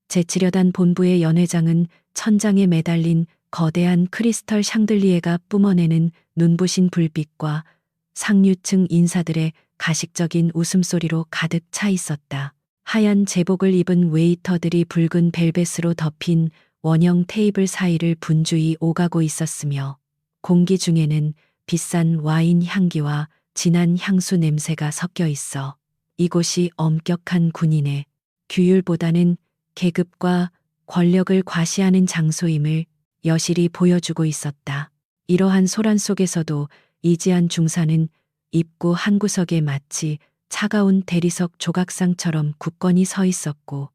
제치려단 본부의 연회장은 천장에 매달린 거대한 크리스털 샹들리에가 뿜어내는 눈부신 불빛과 상류층 인사들의 가식적인 웃음소리로 가득 차 있었다. 하얀 제복을 입은 웨이터들이 붉은 벨벳으로 덮인 원형 테이블 사이를 분주히 오가고 있었으며 공기 중에는 비싼 와인 향기와 진한 향수 냄새가 섞여 있어 이곳이 엄격한 군인의 규율보다는 계급과 권력을 과시하는 장소임을 여실히 보여주고 있었다. 이러한 소란 속에서도 이지한 중사는 입구 한 구석에 마치 차가운 대리석 조각상처럼 굳건히 서 있었고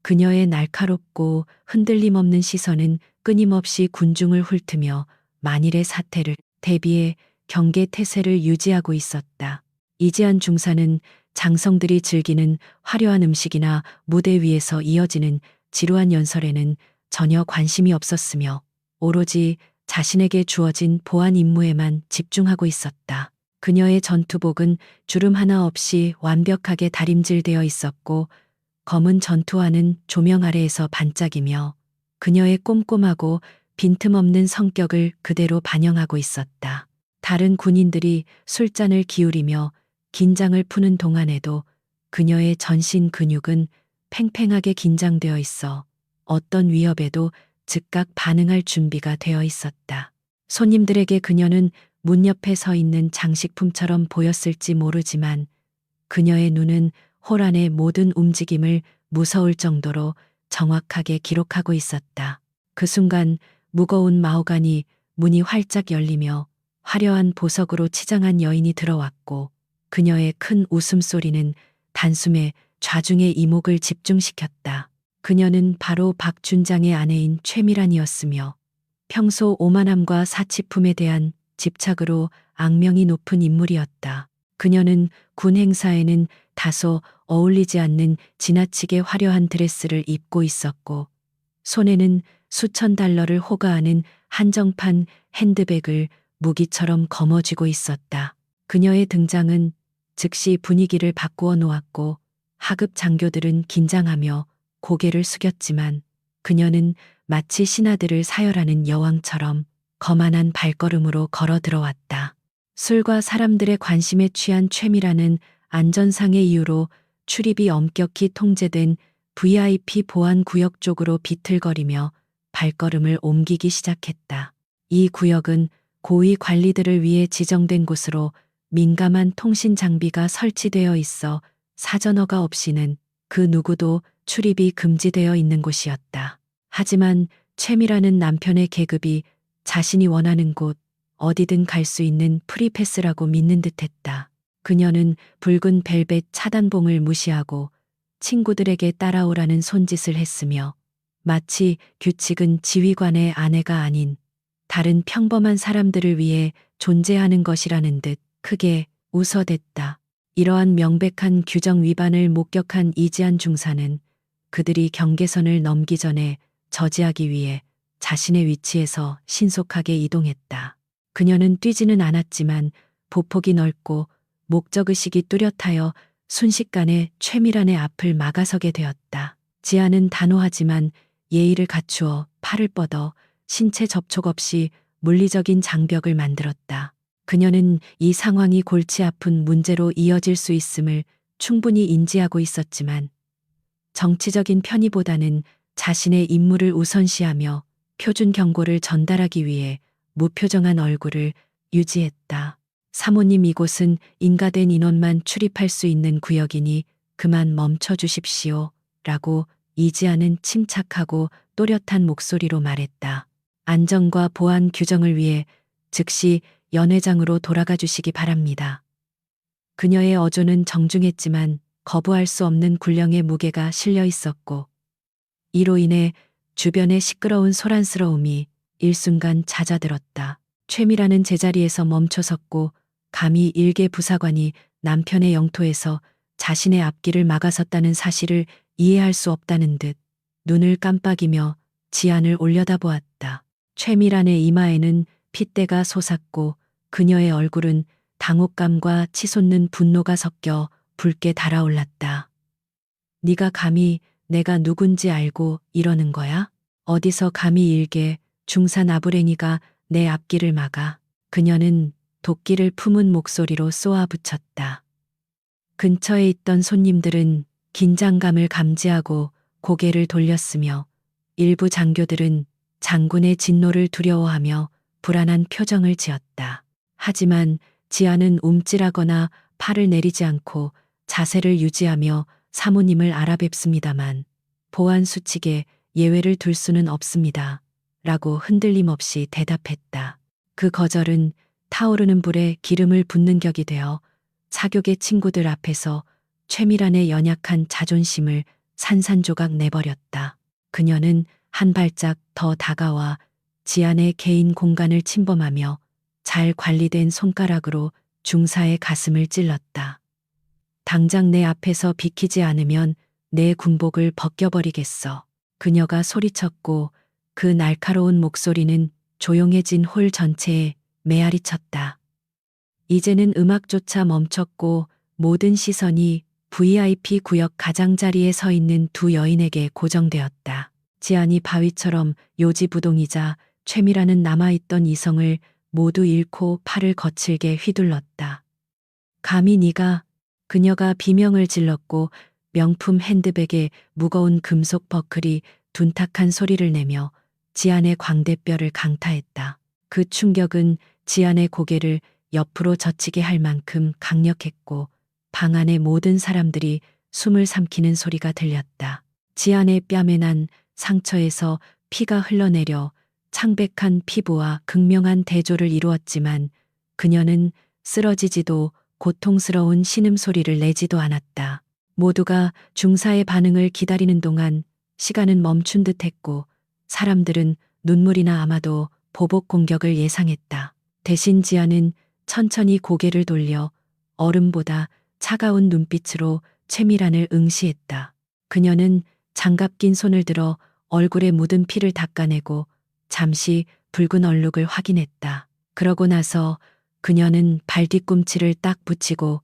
그녀의 날카롭고 흔들림 없는 시선은 끊임없이 군중을 훑으며 만일의 사태를 대비해 경계 태세를 유지하고 있었다. 이지한 중사는 장성들이 즐기는 화려한 음식이나 무대 위에서 이어지는 지루한 연설에는 전혀 관심이 없었으며 오로지 자신에게 주어진 보안 임무에만 집중하고 있었다. 그녀의 전투복은 주름 하나 없이 완벽하게 다림질되어 있었고 검은 전투화는 조명 아래에서 반짝이며 그녀의 꼼꼼하고 빈틈없는 성격을 그대로 반영하고 있었다. 다른 군인들이 술잔을 기울이며 긴장을 푸는 동안에도 그녀의 전신 근육은 팽팽하게 긴장되어 있어 어떤 위협에도 즉각 반응할 준비가 되어 있었다. 손님들에게 그녀는 문 옆에 서 있는 장식품처럼 보였을지 모르지만 그녀의 눈은 홀 안의 모든 움직임을 무서울 정도로 정확하게 기록하고 있었다. 그 순간 무거운 마호가니 문이 활짝 열리며 화려한 보석으로 치장한 여인이 들어왔고 그녀의 큰 웃음소리는 단숨에 좌중의 이목을 집중시켰다. 그녀는 바로 박 준장의 아내인 최미란이었으며 평소 오만함과 사치품에 대한 집착으로 악명이 높은 인물이었다. 그녀는 군 행사에는 다소 어울리지 않는 지나치게 화려한 드레스를 입고 있었고 손에는 수천 달러를 호가하는 한정판 핸드백을 무기처럼 거머쥐고 있었다. 그녀의 등장은 즉시 분위기를 바꾸어 놓았고 하급 장교들은 긴장하며 고개를 숙였지만 그녀는 마치 신하들을 사열하는 여왕처럼 거만한 발걸음으로 걸어 들어왔다. 술과 사람들의 관심에 취한 최미라는 안전상의 이유로 출입이 엄격히 통제된 VIP 보안 구역 쪽으로 비틀거리며 발걸음을 옮기기 시작했다. 이 구역은 고위 관리들을 위해 지정된 곳으로 민감한 통신 장비가 설치되어 있어 사전허가 없이는 그 누구도 출입이 금지되어 있는 곳이었다. 하지만 최미라는 남편의 계급이 자신이 원하는 곳 어디든 갈 수 있는 프리패스라고 믿는 듯했다. 그녀는 붉은 벨벳 차단봉을 무시하고 친구들에게 따라오라는 손짓을 했으며 마치 규칙은 지휘관의 아내가 아닌 다른 평범한 사람들을 위해 존재하는 것이라는 듯 크게 웃어댔다. 이러한 명백한 규정 위반을 목격한 이지한 중사는 그들이 경계선을 넘기 전에 저지하기 위해 자신의 위치에서 신속하게 이동했다. 그녀는 뛰지는 않았지만 보폭이 넓고 목적의식이 뚜렷하여 순식간에 최미란의 앞을 막아서게 되었다. 지아는 단호하지만 예의를 갖추어 팔을 뻗어 신체 접촉 없이 물리적인 장벽을 만들었다. 그녀는 이 상황이 골치 아픈 문제로 이어질 수 있음을 충분히 인지하고 있었지만 정치적인 편의보다는 자신의 임무를 우선시하며 표준 경고를 전달하기 위해 무표정한 얼굴을 유지했다. 사모님, 이곳은 인가된 인원만 출입할 수 있는 구역이니 그만 멈춰 주십시오. 라고 이지아는 침착하고 또렷한 목소리로 말했다. 안전과 보안 규정을 위해 즉시 연회장으로 돌아가 주시기 바랍니다. 그녀의 어조는 정중했지만 거부할 수 없는 군령의 무게가 실려 있었고 이로 인해 주변의 시끄러운 소란스러움이 일순간 잦아들었다. 최미라는 제자리에서 멈춰섰고 감히 일개 부사관이 남편의 영토에서 자신의 앞길을 막아섰다는 사실을 이해할 수 없다는 듯 눈을 깜빡이며 지안을 올려다보았다. 최미란의 이마에는 핏대가 솟았고 그녀의 얼굴은 당혹감과 치솟는 분노가 섞여 붉게 달아올랐다. 네가 감히 내가 누군지 알고 이러는 거야? 어디서 감히 일개 중사 나부랭이가 내 앞길을 막아. 그녀는 도끼를 품은 목소리로 쏘아붙였다. 근처에 있던 손님들은 긴장감을 감지하고 고개를 돌렸으며 일부 장교들은 장군의 진노를 두려워하며 불안한 표정을 지었다. 하지만 지아는 움찔하거나 팔을 내리지 않고 자세를 유지하며 사모님을 알아뵙습니다만 보안 수칙에 예외를 둘 수는 없습니다. 라고 흔들림 없이 대답했다. 그 거절은 타오르는 불에 기름을 붓는 격이 되어 사교계 친구들 앞에서 최미란의 연약한 자존심을 산산조각 내버렸다. 그녀는 한 발짝 더 다가와 지안의 개인 공간을 침범하며 잘 관리된 손가락으로 중사의 가슴을 찔렀다. 당장 내 앞에서 비키지 않으면 내 군복을 벗겨버리겠어. 그녀가 소리쳤고 그 날카로운 목소리는 조용해진 홀 전체에 메아리 쳤다. 이제는 음악조차 멈췄고 모든 시선이 VIP 구역 가장자리에 서 있는 두 여인에게 고정되었다. 지안이 바위처럼 요지부동이자 최미라는 남아있던 이성을 모두 잃고 팔을 거칠게 휘둘렀다. 감히 네가. 그녀가 비명을 질렀고 명품 핸드백에 무거운 금속 버클이 둔탁한 소리를 내며 지안의 광대뼈를 강타했다. 그 충격은 지안의 고개를 옆으로 젖히게 할 만큼 강력했고 방 안의 모든 사람들이 숨을 삼키는 소리가 들렸다. 지안의 뺨에 난 상처에서 피가 흘러내려 창백한 피부와 극명한 대조를 이루었지만 그녀는 쓰러지지도 고통스러운 신음소리를 내지도 않았다. 모두가 중사의 반응을 기다리는 동안 시간은 멈춘 듯했고 사람들은 눈물이나 아마도 보복 공격을 예상했다. 대신 지아는 천천히 고개를 돌려 얼음보다 차가운 눈빛으로 최미란을 응시했다. 그녀는 장갑 낀 손을 들어 얼굴에 묻은 피를 닦아내고 잠시 붉은 얼룩을 확인했다. 그러고 나서 그녀는 발뒤꿈치를 딱 붙이고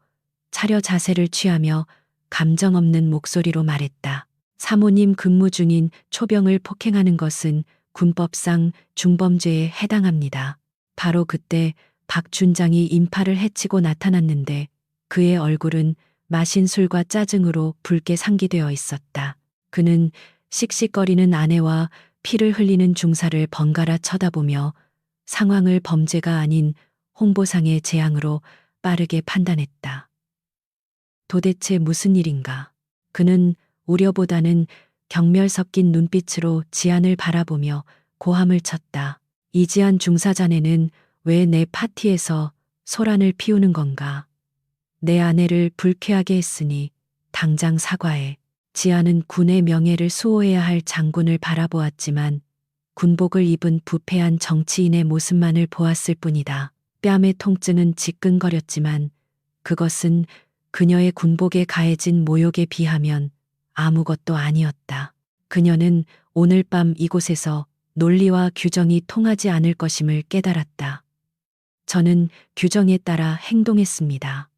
차려 자세를 취하며 감정 없는 목소리로 말했다. 사모님 근무 중인 초병을 폭행하는 것은 군법상 중범죄에 해당합니다. 바로 그때 박 춘장이 인파를 해치고 나타났는데 그의 얼굴은 마신 술과 짜증으로 붉게 상기되어 있었다. 그는 씩씩거리는 아내와 피를 흘리는 중사를 번갈아 쳐다보며 상황을 범죄가 아닌 홍보상의 재앙으로 빠르게 판단했다. 도대체 무슨 일인가? 그는 우려보다는 경멸 섞인 눈빛으로 지안을 바라보며 고함을 쳤다. 이지안 중사자네는 왜 내 파티에서 소란을 피우는 건가? 내 아내를 불쾌하게 했으니 당장 사과해. 지안은 군의 명예를 수호해야 할 장군을 바라보았지만 군복을 입은 부패한 정치인의 모습만을 보았을 뿐이다. 뺨의 통증은 지끈거렸지만 그것은 그녀의 군복에 가해진 모욕에 비하면 아무것도 아니었다. 그녀는 오늘 밤 이곳에서 논리와 규정이 통하지 않을 것임을 깨달았다. 저는 규정에 따라 행동했습니다.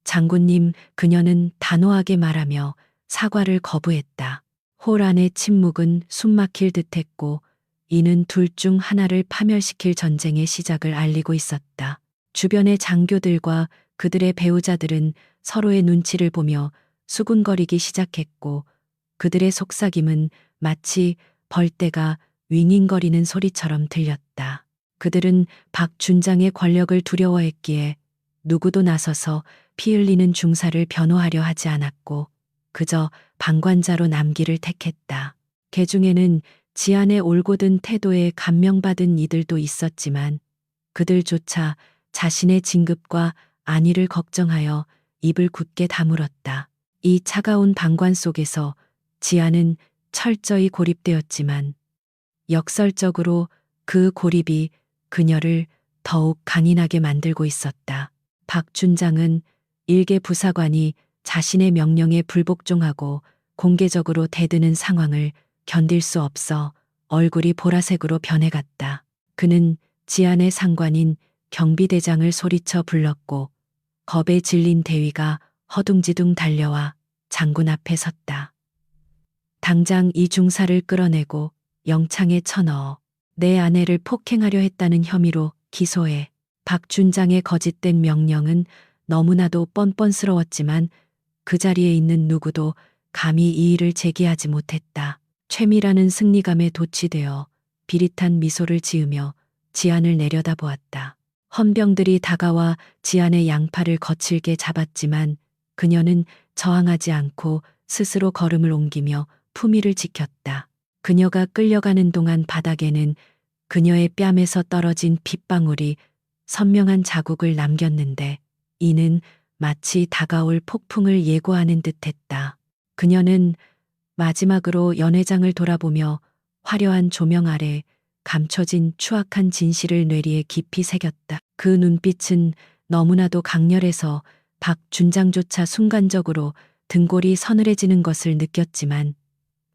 장군님, 그녀는 단호하게 말하며 사과를 거부했다. 홀 안의 침묵은 숨막힐 듯했고 이는 둘 중 하나를 파멸시킬 전쟁의 시작을 알리고 있었다. 주변의 장교들과 그들의 배우자들은 서로의 눈치를 보며 수군거리기 시작했고 그들의 속삭임은 마치 벌떼가 윙윙거리는 소리처럼 들렸다. 그들은 박 춘장의 권력을 두려워했기에 누구도 나서서 피 흘리는 중사를 변호하려 하지 않았고 그저 방관자로 남기를 택했다. 개 중에는 지안의 올곧은 태도에 감명받은 이들도 있었지만 그들조차 자신의 진급과 안위를 걱정하여 입을 굳게 다물었다. 이 차가운 방관 속에서 지안은 철저히 고립되었지만 역설적으로 그 고립이 그녀를 더욱 강인하게 만들고 있었다. 박 춘장은 일개 부사관이 자신의 명령에 불복종하고 공개적으로 대드는 상황을 견딜 수 없어 얼굴이 보라색으로 변해갔다. 그는 지안의 상관인 경비대장을 소리쳐 불렀고 겁에 질린 대위가 허둥지둥 달려와 장군 앞에 섰다. 당장 이 중사를 끌어내고 영창에 쳐넣어 내 아내를 폭행하려 했다는 혐의로 기소해. 박 준장의 거짓된 명령은 너무나도 뻔뻔스러웠지만 그 자리에 있는 누구도 감히 이의를 제기하지 못했다. 최미라는 승리감에 도취되어 비릿한 미소를 지으며 지안을 내려다보았다. 헌병들이 다가와 지안의 양팔을 거칠게 잡았지만 그녀는 저항하지 않고 스스로 걸음을 옮기며 품위를 지켰다. 그녀가 끌려가는 동안 바닥에는 그녀의 뺨에서 떨어진 핏방울이 선명한 자국을 남겼는데 이는 마치 다가올 폭풍을 예고하는 듯했다. 그녀는 마지막으로 연회장을 돌아보며 화려한 조명 아래 감춰진 추악한 진실을 뇌리에 깊이 새겼다. 그 눈빛은 너무나도 강렬해서 박 준장조차 순간적으로 등골이 서늘해지는 것을 느꼈지만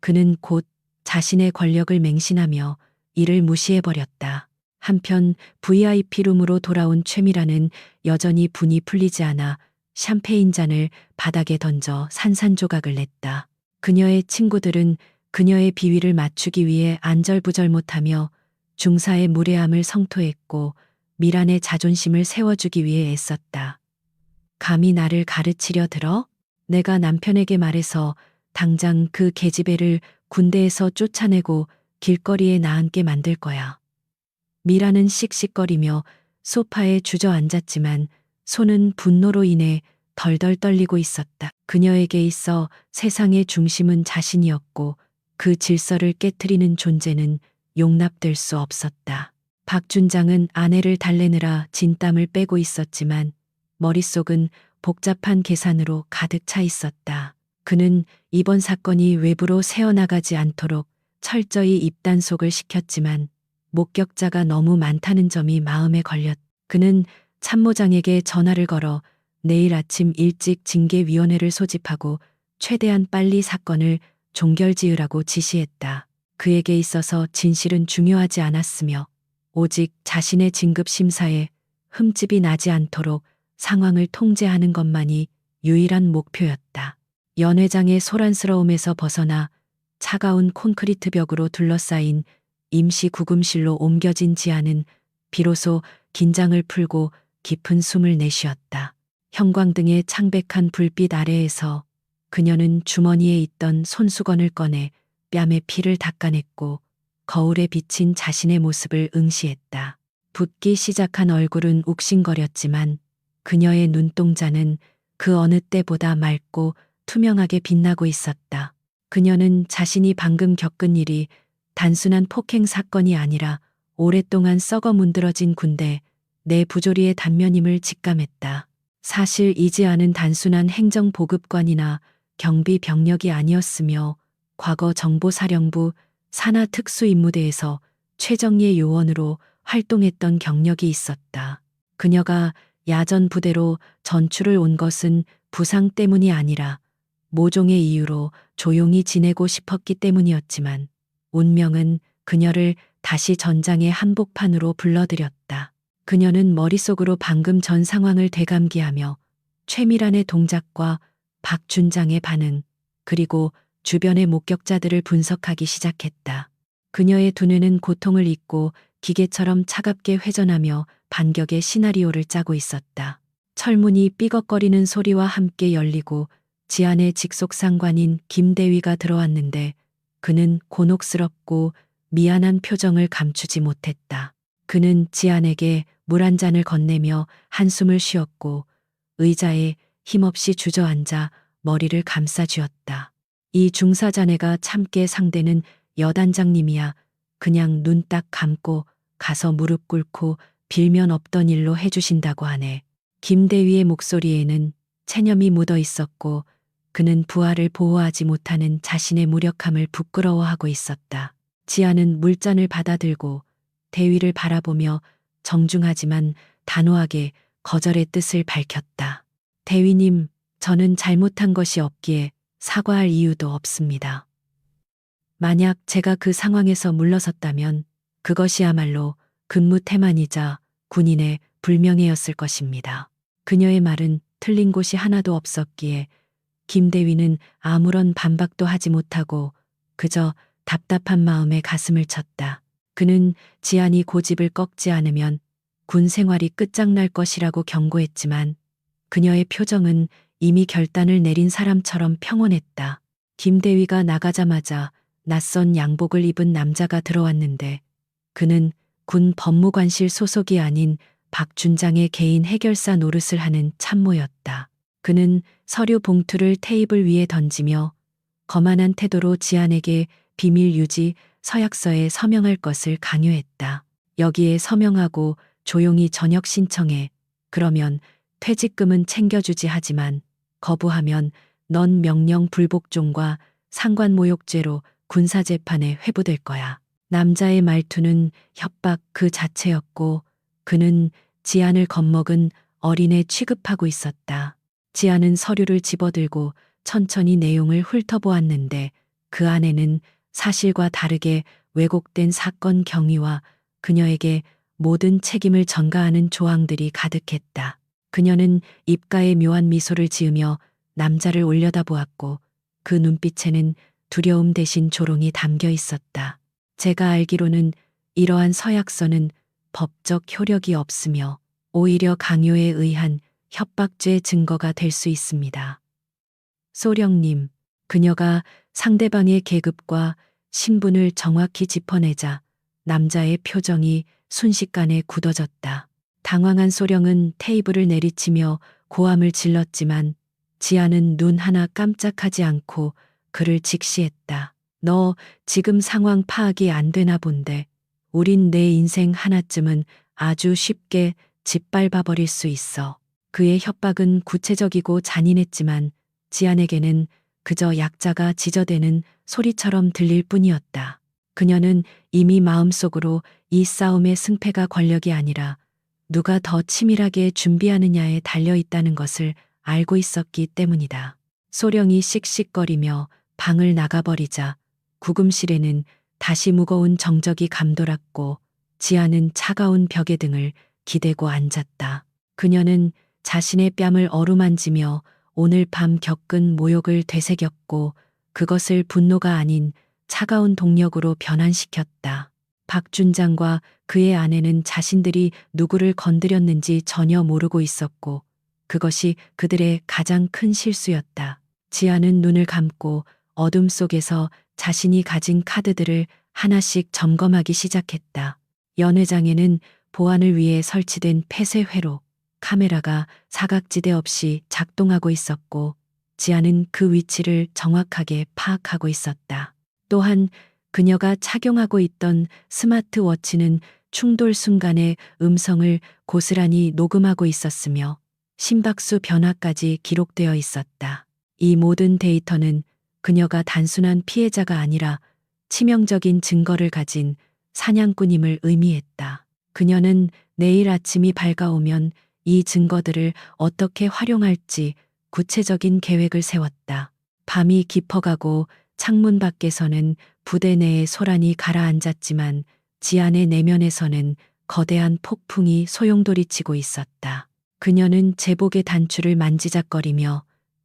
그는 곧 자신의 권력을 맹신하며 이를 무시해버렸다. 한편 VIP룸으로 돌아온 최미라는 여전히 분이 풀리지 않아 샴페인 잔을 바닥에 던져 산산조각을 냈다. 그녀의 친구들은 그녀의 비위를 맞추기 위해 안절부절 못하며 중사의 무례함을 성토했고 미란의 자존심을 세워주기 위해 애썼다. 감히 나를 가르치려 들어? 내가 남편에게 말해서 당장 그 계집애를 군대에서 쫓아내고 길거리에 나앉게 만들 거야. 미라는 씩씩거리며 소파에 주저앉았지만 손은 분노로 인해 덜덜 떨리고 있었다. 그녀에게 있어 세상의 중심은 자신이었고 그 질서를 깨트리는 존재는 용납될 수 없었다. 박준장은 아내를 달래느라 진땀을 빼고 있었지만 머릿속은 복잡한 계산으로 가득 차 있었다. 그는 이번 사건이 외부로 새어나가지 않도록 철저히 입단속을 시켰지만 목격자가 너무 많다는 점이 마음에 걸렸다. 그는 참모장에게 전화를 걸어 내일 아침 일찍 징계위원회를 소집하고 최대한 빨리 사건을 종결지으라고 지시했다. 그에게 있어서 진실은 중요하지 않았으며 오직 자신의 진급 심사에 흠집이 나지 않도록 상황을 통제하는 것만이 유일한 목표였다. 연회장의 소란스러움에서 벗어나 차가운 콘크리트 벽으로 둘러싸인 임시 구금실로 옮겨진 지안은 비로소 긴장을 풀고 깊은 숨을 내쉬었다. 형광등의 창백한 불빛 아래에서 그녀는 주머니에 있던 손수건을 꺼내 뺨에 피를 닦아냈고 거울에 비친 자신의 모습을 응시했다. 붓기 시작한 얼굴은 욱신거렸지만 그녀의 눈동자는 그 어느 때보다 맑고 투명하게 빛나고 있었다. 그녀는 자신이 방금 겪은 일이 단순한 폭행 사건이 아니라 오랫동안 썩어 문드러진 군대 내 부조리의 단면임을 직감했다. 사실 이지아는 단순한 행정보급관이나 경비 병력이 아니었으며 과거 정보사령부 산하특수임무대에서 최정예 요원으로 활동했던 경력이 있었다. 그녀가 야전 부대로 전출을 온 것은 부상 때문이 아니라 모종의 이유로 조용히 지내고 싶었기 때문이었지만 운명은 그녀를 다시 전장의 한복판으로 불러들였다. 그녀는 머릿속으로 방금 전 상황을 되감기하며 최미란의 동작과 박준장의 반응, 그리고 주변의 목격자들을 분석하기 시작했다. 그녀의 두뇌는 고통을 잊고 기계처럼 차갑게 회전하며 반격의 시나리오를 짜고 있었다. 철문이 삐걱거리는 소리와 함께 열리고 지안의 직속상관인 김대위가 들어왔는데 그는 곤혹스럽고 미안한 표정을 감추지 못했다. 그는 지안에게 물 한 잔을 건네며 한숨을 쉬었고 의자에 힘없이 주저앉아 머리를 감싸쥐었다. 이 중사자네가 참깨 상대는 여단장님이야. 그냥 눈 딱 감고 가서 무릎 꿇고 빌면 없던 일로 해주신다고 하네. 김대위의 목소리에는 체념이 묻어 있었고 그는 부하를 보호하지 못하는 자신의 무력함을 부끄러워하고 있었다. 지아는 물잔을 받아들고 대위를 바라보며 정중하지만 단호하게 거절의 뜻을 밝혔다. 대위님, 저는 잘못한 것이 없기에 사과할 이유도 없습니다. 만약 제가 그 상황에서 물러섰다면 그것이야말로 근무 태만이자 군인의 불명예였을 것입니다. 그녀의 말은 틀린 곳이 하나도 없었기에 김대위는 아무런 반박도 하지 못하고 그저 답답한 마음에 가슴을 쳤다. 그는 지안이 고집을 꺾지 않으면 군 생활이 끝장날 것이라고 경고했지만 그녀의 표정은 이미 결단을 내린 사람처럼 평온했다. 김대위가 나가자마자 낯선 양복을 입은 남자가 들어왔는데 그는 군 법무관실 소속이 아닌 박 준장의 개인 해결사 노릇을 하는 참모였다. 그는 서류 봉투를 테이블 위에 던지며 거만한 태도로 지안에게 비밀 유지 서약서에 서명할 것을 강요했다. 여기에 서명하고 조용히 전역 신청해. 그러면 퇴직금은 챙겨주지 하지만 거부하면 넌 명령 불복종과 상관모욕죄로 군사재판에 회부될 거야. 남자의 말투는 협박 그 자체였고 그는 지안을 겁먹은 어린애 취급하고 있었다. 지안은 서류를 집어들고 천천히 내용을 훑어보았는데 그 안에는 사실과 다르게 왜곡된 사건 경위와 그녀에게 모든 책임을 전가하는 조항들이 가득했다. 그녀는 입가에 묘한 미소를 지으며 남자를 올려다보았고 그 눈빛에는 두려움 대신 조롱이 담겨 있었다. 제가 알기로는 이러한 서약서는 법적 효력이 없으며 오히려 강요에 의한 협박죄 증거가 될 수 있습니다. 소령님, 그녀가 상대방의 계급과 신분을 정확히 짚어내자 남자의 표정이 순식간에 굳어졌다. 당황한 소령은 테이블을 내리치며 고함을 질렀지만 지아는 눈 하나 깜짝하지 않고 그를 직시했다. 너 지금 상황 파악이 안 되나 본데 우린 내 인생 하나쯤은 아주 쉽게 짓밟아버릴 수 있어. 그의 협박은 구체적이고 잔인했지만 지안에게는 그저 약자가 지저대는 소리처럼 들릴 뿐이었다. 그녀는 이미 마음속으로 이 싸움의 승패가 권력이 아니라 누가 더 치밀하게 준비하느냐에 달려 있다는 것을 알고 있었기 때문이다. 소령이 씩씩거리며 방을 나가버리자 구금실에는 다시 무거운 정적이 감돌았고 지아는 차가운 벽에 등을 기대고 앉았다. 그녀는 자신의 뺨을 어루만지며 오늘 밤 겪은 모욕을 되새겼고 그것을 분노가 아닌 차가운 동력으로 변환시켰다. 박 준장과 그의 아내는 자신들이 누구를 건드렸는지 전혀 모르고 있었고 그것이 그들의 가장 큰 실수였다. 지아는 눈을 감고 어둠 속에서 자신이 가진 카드들을 하나씩 점검하기 시작했다. 연회장에는 보안을 위해 설치된 폐쇄회로 카메라가 사각지대 없이 작동하고 있었고 지아는 그 위치를 정확하게 파악하고 있었다. 또한 그녀가 착용하고 있던 스마트워치는 충돌 순간의 음성을 고스란히 녹음하고 있었으며 심박수 변화까지 기록되어 있었다. 이 모든 데이터는 그녀가 단순한 피해자가 아니라 치명적인 증거를 가진 사냥꾼임을 의미했다. 그녀는 내일 아침이 밝아오면 이 증거들을 어떻게 활용할지 구체적인 계획을 세웠다. 밤이 깊어가고 창문 밖에서는 부대 내의 소란이 가라앉았지만 지안의 내면에서는 거대한 폭풍이 소용돌이치고 있었다. 그녀는 제복의 단추를 만지작거리며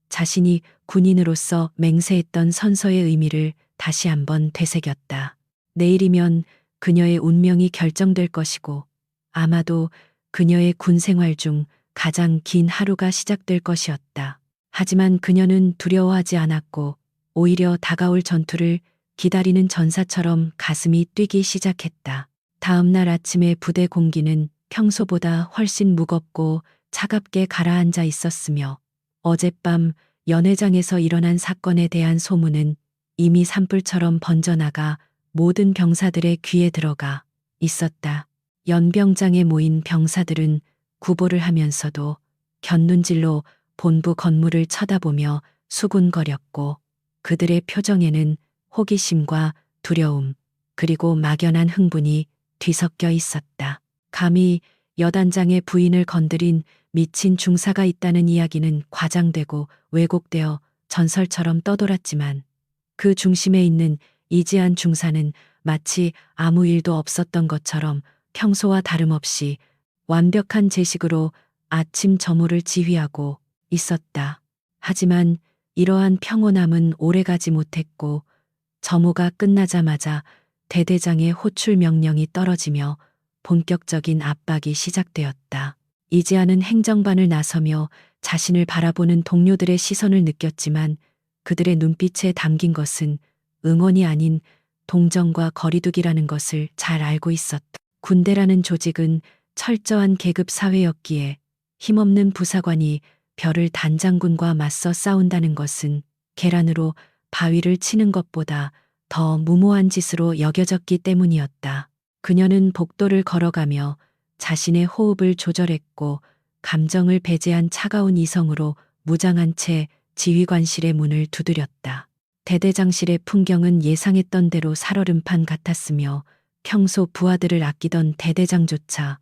자신이 군인으로서 맹세했던 선서의 의미를 다시 한번 되새겼다. 내일이면 그녀의 운명이 결정될 것이고 아마도 그녀의 군 생활 중 가장 긴 하루가 시작될 것이었다. 하지만 그녀는 두려워하지 않았고 오히려 다가올 전투를 기다리는 전사처럼 가슴이 뛰기 시작했다. 다음 날 아침의 부대 공기는 평소보다 훨씬 무겁고 차갑게 가라앉아 있었으며 어젯밤 연회장에서 일어난 사건에 대한 소문은 이미 산불처럼 번져나가 모든 병사들의 귀에 들어가 있었다. 연병장에 모인 병사들은 구보를 하면서도 곁눈질로 본부 건물을 쳐다보며 수군거렸고 그들의 표정에는 호기심과 두려움 그리고 막연한 흥분이 뒤섞여 있었다. 감히 여단장의 부인을 건드린 미친 중사가 있다는 이야기는 과장되고 왜곡되어 전설처럼 떠돌았지만 그 중심에 있는 이지한 중사는 마치 아무 일도 없었던 것처럼 평소와 다름없이 완벽한 제식으로 아침 점호를 지휘하고 있었다. 하지만 이러한 평온함은 오래가지 못했고 점호가 끝나자마자 대대장의 호출 명령이 떨어지며 본격적인 압박이 시작되었다. 이지아는 행정반을 나서며 자신을 바라보는 동료들의 시선을 느꼈지만 그들의 눈빛에 담긴 것은 응원이 아닌 동정과 거리두기라는 것을 잘 알고 있었다. 군대라는 조직은 철저한 계급 사회였기에 힘없는 부사관이 별을 단장군과 맞서 싸운다는 것은 계란으로 바위를 치는 것보다 더 무모한 짓으로 여겨졌기 때문이었다. 그녀는 복도를 걸어가며 자신의 호흡을 조절했고 감정을 배제한 차가운 이성으로 무장한 채 지휘관실의 문을 두드렸다. 대대장실의 풍경은 예상했던 대로 살얼음판 같았으며 평소 부하들을 아끼던 대대장조차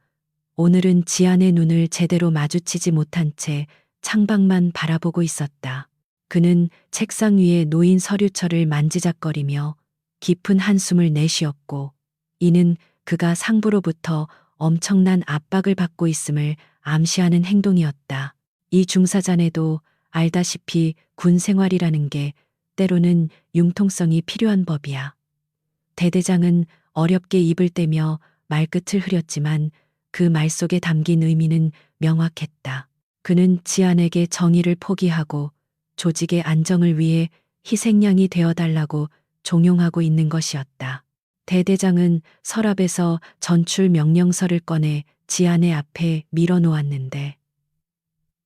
오늘은 지안의 눈을 제대로 마주치지 못한 채 창밖만 바라보고 있었다. 그는 책상 위에 놓인 서류철을 만지작거리며 깊은 한숨을 내쉬었고 이는 그가 상부로부터 엄청난 압박을 받고 있음을 암시하는 행동이었다. 이 중사자네도 알다시피 군 생활이라는 게 때로는 융통성이 필요한 법이야. 대대장은 어렵게 입을 떼며 말끝을 흐렸지만 그 말 속에 담긴 의미는 명확했다. 그는 지안에게 정의를 포기하고 조직의 안정을 위해 희생양이 되어달라고 종용하고 있는 것이었다. 대대장은 서랍에서 전출 명령서를 꺼내 지안의 앞에 밀어놓았는데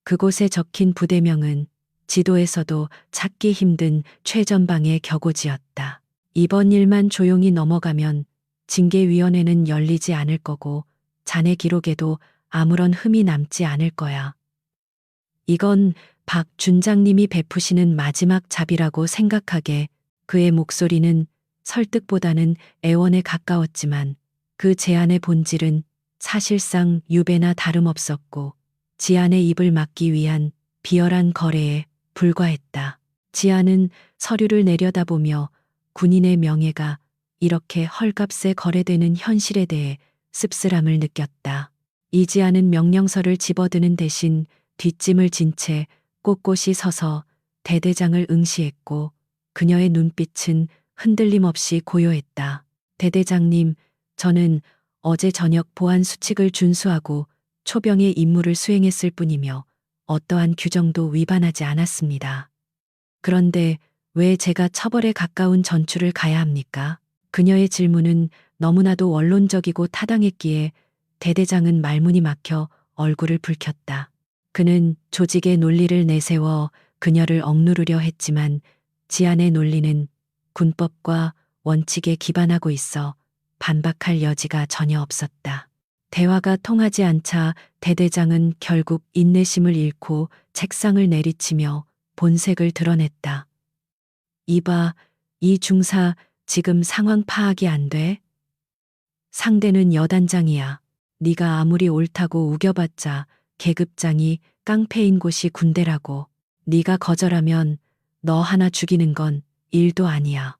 그곳에 적힌 부대명은 지도에서도 찾기 힘든 최전방의 격오지였다. 이번 일만 조용히 넘어가면 징계위원회는 열리지 않을 거고 자네 기록에도 아무런 흠이 남지 않을 거야. 이건 박 준장님이 베푸시는 마지막 잡이라고 생각하게. 그의 목소리는 설득보다는 애원에 가까웠지만 그 제안의 본질은 사실상 유배나 다름없었고 지안의 입을 막기 위한 비열한 거래에 불과했다. 지안은 서류를 내려다보며 군인의 명예가 이렇게 헐값에 거래되는 현실에 대해 씁쓸함을 느꼈다. 이지아는 명령서를 집어드는 대신 뒷짐을 진 채 꼿꼿이 서서 대대장을 응시했고 그녀의 눈빛은 흔들림 없이 고요했다. 대대장님, 저는 어제 저녁 보안 수칙을 준수하고 초병의 임무를 수행했을 뿐이며 어떠한 규정도 위반하지 않았습니다. 그런데 왜 제가 처벌에 가까운 전출을 가야 합니까? 그녀의 질문은 너무나도 원론적이고 타당했기에 대대장은 말문이 막혀 얼굴을 붉혔다. 그는 조직의 논리를 내세워 그녀를 억누르려 했지만 지안의 논리는 군법과 원칙에 기반하고 있어 반박할 여지가 전혀 없었다. 대화가 통하지 않자 대대장은 결국 인내심을 잃고 책상을 내리치며 본색을 드러냈다. 이봐, 이 중사 지금 상황 파악이 안 돼? 상대는 여단장이야. 네가 아무리 옳다고 우겨봤자 계급장이 깡패인 곳이 군대라고. 네가 거절하면 너 하나 죽이는 건 일도 아니야.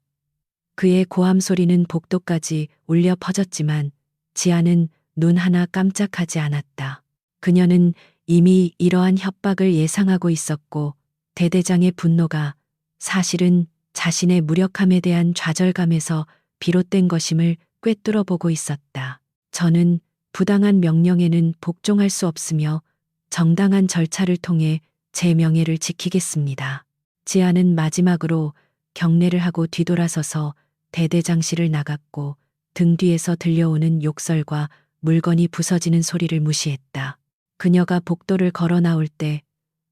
그의 고함 소리는 복도까지 울려 퍼졌지만 지아는 눈 하나 깜짝하지 않았다. 그녀는 이미 이러한 협박을 예상하고 있었고 대대장의 분노가 사실은 자신의 무력함에 대한 좌절감에서 비롯된 것임을 꿰뚫어 보고 있었다. 저는 부당한 명령에는 복종할 수 없으며 정당한 절차를 통해 제 명예를 지키겠습니다. 지아는 마지막으로 경례를 하고 뒤돌아서서 대대장실을 나갔고 등 뒤에서 들려오는 욕설과 물건이 부서지는 소리를 무시했다. 그녀가 복도를 걸어 나올 때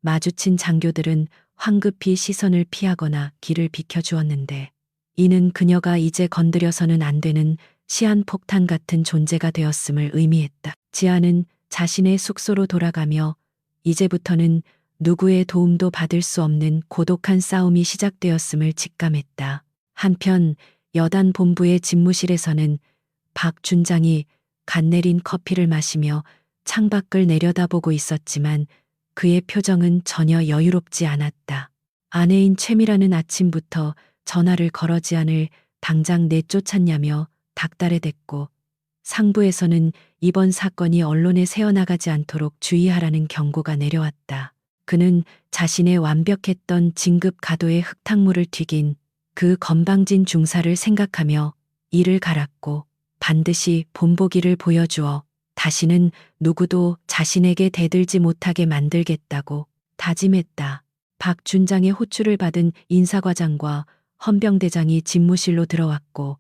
마주친 장교들은 황급히 시선을 피하거나 길을 비켜주었는데 이는 그녀가 이제 건드려서는 안 되는 시한폭탄 같은 존재가 되었음을 의미했다. 지아는 자신의 숙소로 돌아가며 이제부터는 누구의 도움도 받을 수 없는 고독한 싸움이 시작되었음을 직감했다. 한편 여단 본부의 집무실에서는 박 준장이 갓 내린 커피를 마시며 창밖을 내려다보고 있었지만 그의 표정은 전혀 여유롭지 않았다. 아내인 최미라는 아침부터 전화를 걸어 지안을 당장 내쫓았냐며 닥달해댔고 상부에서는 이번 사건이 언론에 새어나가지 않도록 주의하라는 경고가 내려왔다. 그는 자신의 완벽했던 진급 가도의 흙탕물을 튀긴 그 건방진 중사를 생각하며 이를 갈았고 반드시 본보기를 보여주어 다시는 누구도 자신에게 대들지 못하게 만들겠다고 다짐했다. 박 준장의 호출을 받은 인사과장과 헌병대장이 집무실로 들어왔고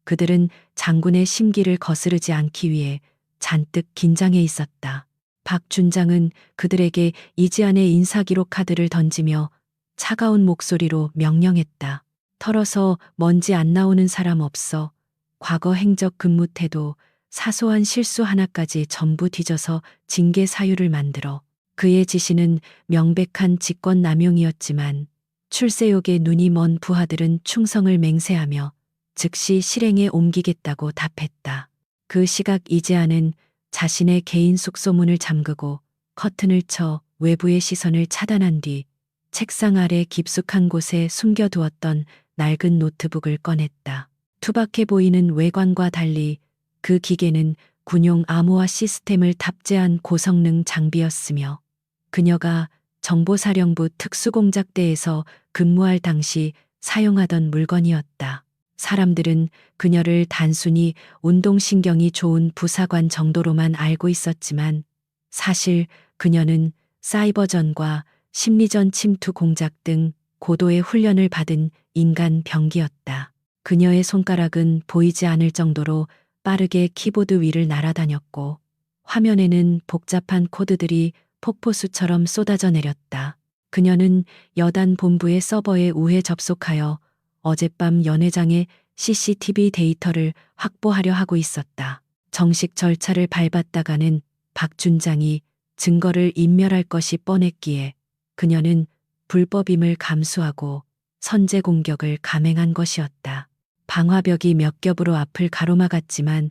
그들은 장군의 심기를 거스르지 않기 위해 잔뜩 긴장해 있었다. 박 준장은 그들에게 이지안의 인사기록 카드를 던지며 차가운 목소리로 명령했다. 털어서 먼지 안 나오는 사람 없어. 과거 행적 근무 태도, 사소한 실수 하나까지 전부 뒤져서 징계 사유를 만들어 그의 지시는 명백한 직권남용이었지만 출세욕에 눈이 먼 부하들은 충성을 맹세하며 즉시 실행에 옮기겠다고 답했다. 그 시각 이재안은 자신의 개인 숙소문을 잠그고 커튼을 쳐 외부의 시선을 차단한 뒤 책상 아래 깊숙한 곳에 숨겨두었던 낡은 노트북을 꺼냈다. 투박해 보이는 외관과 달리 그 기계는 군용 암호화 시스템을 탑재한 고성능 장비였으며 그녀가 정보사령부 특수공작대에서 근무할 당시 사용하던 물건이었다. 사람들은 그녀를 단순히 운동신경이 좋은 부사관 정도로만 알고 있었지만 사실 그녀는 사이버전과 심리전 침투 공작 등 고도의 훈련을 받은 인간 병기였다. 그녀의 손가락은 보이지 않을 정도로 빠르게 키보드 위를 날아다녔고 화면에는 복잡한 코드들이 폭포수처럼 쏟아져 내렸다. 그녀는 여단 본부의 서버에 우회 접속하여 어젯밤 연회장의 CCTV 데이터를 확보하려 하고 있었다. 정식 절차를 밟았다가는 박 준장이 증거를 인멸할 것이 뻔했기에 그녀는 불법임을 감수하고 선제 공격을 감행한 것이었다. 방화벽이 몇 겹으로 앞을 가로막았지만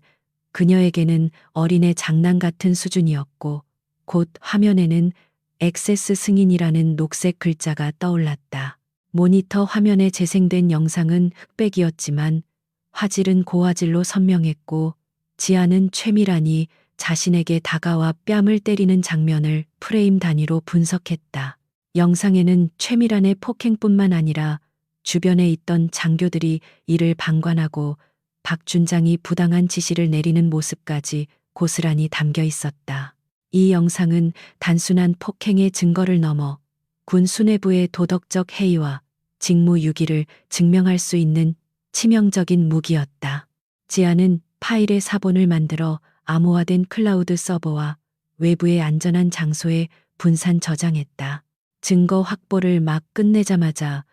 그녀에게는 어린애 장난 같은 수준이었고 곧 화면에는 액세스 승인이라는 녹색 글자가 떠올랐다. 모니터 화면에 재생된 영상은 흑백이었지만 화질은 고화질로 선명했고 지아는 최미란이 자신에게 다가와 뺨을 때리는 장면을 프레임 단위로 분석했다. 영상에는 최미란의 폭행뿐만 아니라 주변에 있던 장교들이 이를 방관하고 박 준장이 부당한 지시를 내리는 모습까지 고스란히 담겨 있었다. 이 영상은 단순한 폭행의 증거를 넘어 군 수뇌부의 도덕적 해이와 직무유기를 증명할 수 있는 치명적인 무기였다. 지아는 파일의 사본을 만들어 암호화된 클라우드 서버와 외부의 안전한 장소에 분산 저장했다. 증거 확보를 막 끝내자마자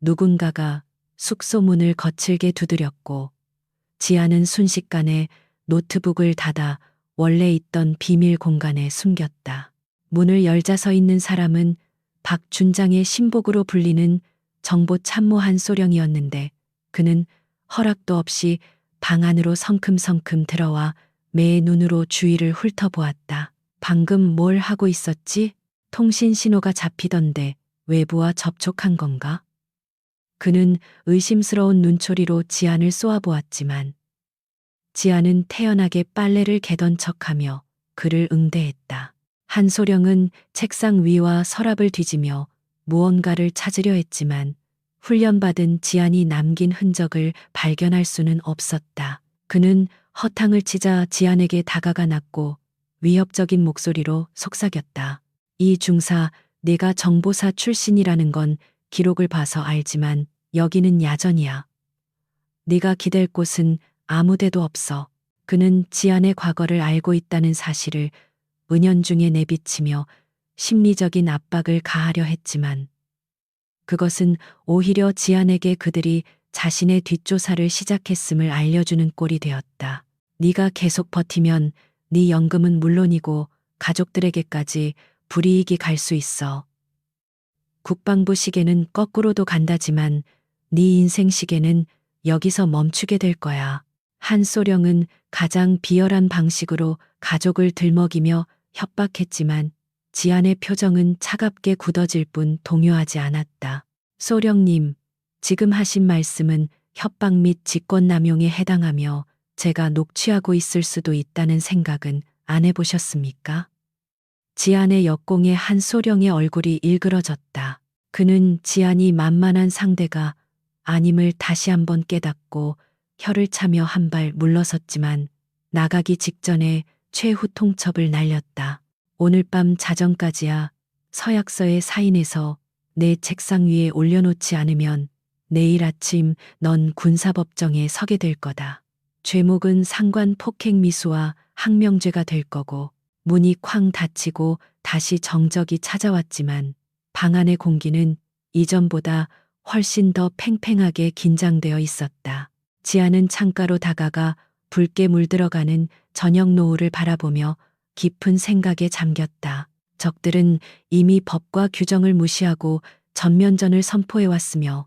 누군가가 숙소 문을 거칠게 두드렸고 지아는 순식간에 노트북을 닫아 원래 있던 비밀 공간에 숨겼다. 문을 열자 서 있는 사람은 박 준장의 신복으로 불리는 정보 참모 한소령이었는데 그는 허락도 없이 방 안으로 성큼성큼 들어와 매의 눈으로 주위를 훑어보았다. 방금 뭘 하고 있었지? 통신 신호가 잡히던데 외부와 접촉한 건가? 그는 의심스러운 눈초리로 지안을 쏘아보았지만 지안은 태연하게 빨래를 개던 척하며 그를 응대했다. 한소령은 책상 위와 서랍을 뒤지며 무언가를 찾으려 했지만 훈련받은 지안이 남긴 흔적을 발견할 수는 없었다. 그는 허탕을 치자 지안에게 다가가 났고 위협적인 목소리로 속삭였다. 이 중사, 내가 정보사 출신이라는 건 기록을 봐서 알지만 여기는 야전이야. 네가 기댈 곳은 아무데도 없어. 그는 지안의 과거를 알고 있다는 사실을 은연중에 내비치며 심리적인 압박을 가하려 했지만 그것은 오히려 지안에게 그들이 자신의 뒷조사를 시작했음을 알려주는 꼴이 되었다. 네가 계속 버티면 네 연금은 물론이고 가족들에게까지 불이익이 갈 수 있어. 국방부 시계는 거꾸로도 간다지만 네 인생 시계는 여기서 멈추게 될 거야. 한소령은 가장 비열한 방식으로 가족을 들먹이며 협박했지만 지안의 표정은 차갑게 굳어질 뿐 동요하지 않았다. 소령님, 지금 하신 말씀은 협박 및 직권남용에 해당하며 제가 녹취하고 있을 수도 있다는 생각은 안 해보셨습니까? 지안의 역공에 한소령의 얼굴이 일그러졌다. 그는 지안이 만만한 상대가 아님을 다시 한번 깨닫고 혀를 차며 한 발 물러섰지만 나가기 직전에 최후 통첩을 날렸다. 오늘 밤 자정까지야. 서약서에 사인해서 내 책상 위에 올려놓지 않으면 내일 아침 넌 군사법정에 서게 될 거다. 죄목은 상관 폭행 미수와 항명죄가 될 거고 문이 쾅 닫히고 다시 정적이 찾아왔지만 방 안의 공기는 이전보다 훨씬 더 팽팽하게 긴장되어 있었다. 지아는 창가로 다가가 붉게 물들어가는 저녁 노을을 바라보며 깊은 생각에 잠겼다. 적들은 이미 법과 규정을 무시하고 전면전을 선포해왔으며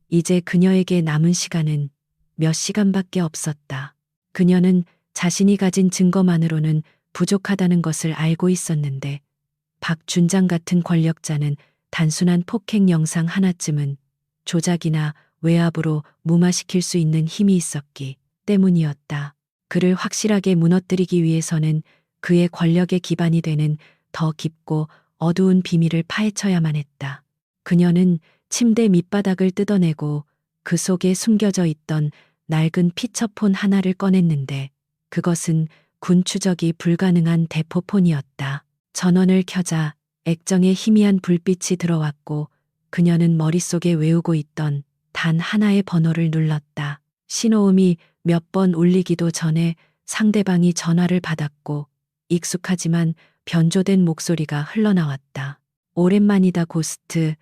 이제 그녀에게 남은 시간은 몇 시간밖에 없었다. 그녀는 자신이 가진 증거만으로는 부족하다는 것을 알고 있었는데 박준장 같은 권력자는 단순한 폭행 영상 하나쯤은 조작이나 외압으로 무마시킬 수 있는 힘이 있었기 때문이었다. 그를 확실하게 무너뜨리기 위해서는 그의 권력의 기반이 되는 더 깊고 어두운 비밀을 파헤쳐야만 했다. 그녀는 침대 밑바닥을 뜯어내고 그 속에 숨겨져 있던 낡은 피처폰 하나를 꺼냈는데 그것은 군 추적이 불가능한 대포폰이었다. 전원을 켜자 액정에 희미한 불빛이 들어왔고 그녀는 머릿속에 외우고 있던 단 하나의 번호를 눌렀다. 신호음이 몇 번 울리기도 전에 상대방이 전화를 받았고 익숙하지만 변조된 목소리가 흘러나왔다. 오랜만이다 고스트.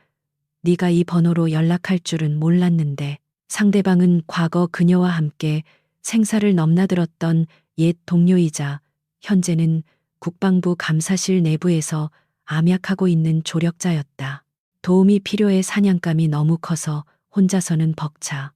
네가 이 번호로 연락할 줄은 몰랐는데. 상대방은 과거 그녀와 함께 생사를 넘나들었던 옛 동료이자 현재는 국방부 감사실 내부에서 암약하고 있는 조력자였다. 도움이 필요해 사냥감이 너무 커서 혼자서는 벅차.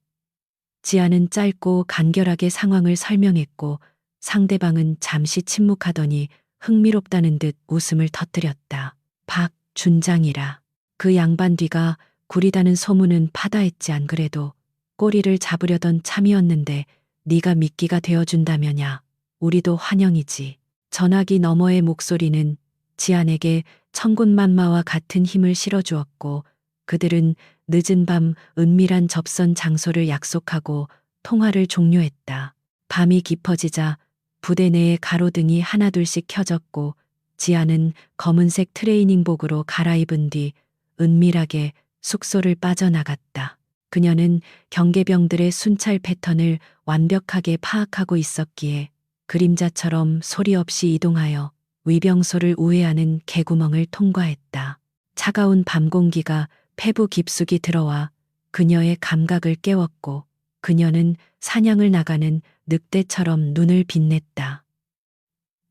지아는 짧고 간결하게 상황을 설명했고 상대방은 잠시 침묵하더니 흥미롭다는 듯 웃음을 터뜨렸다. 박준장이라. 그 양반 뒤가 구리다는 소문은 파다했지 안 그래도 꼬리를 잡으려던 참이었는데 네가 미끼가 되어준다면야 우리도 환영이지. 전화기 너머의 목소리는 지안에게 천군만마와 같은 힘을 실어주었고 그들은 늦은 밤 은밀한 접선 장소를 약속하고 통화를 종료했다. 밤이 깊어지자 부대 내에 가로등이 하나둘씩 켜졌고 지아는 검은색 트레이닝복으로 갈아입은 뒤 은밀하게 숙소를 빠져나갔다. 그녀는 경계병들의 순찰 패턴을 완벽하게 파악하고 있었기에 그림자처럼 소리 없이 이동하여 위병소를 우회하는 개구멍을 통과했다. 차가운 밤 공기가 폐부 깊숙이 들어와 그녀의 감각을 깨웠고 그녀는 사냥을 나가는 늑대처럼 눈을 빛냈다.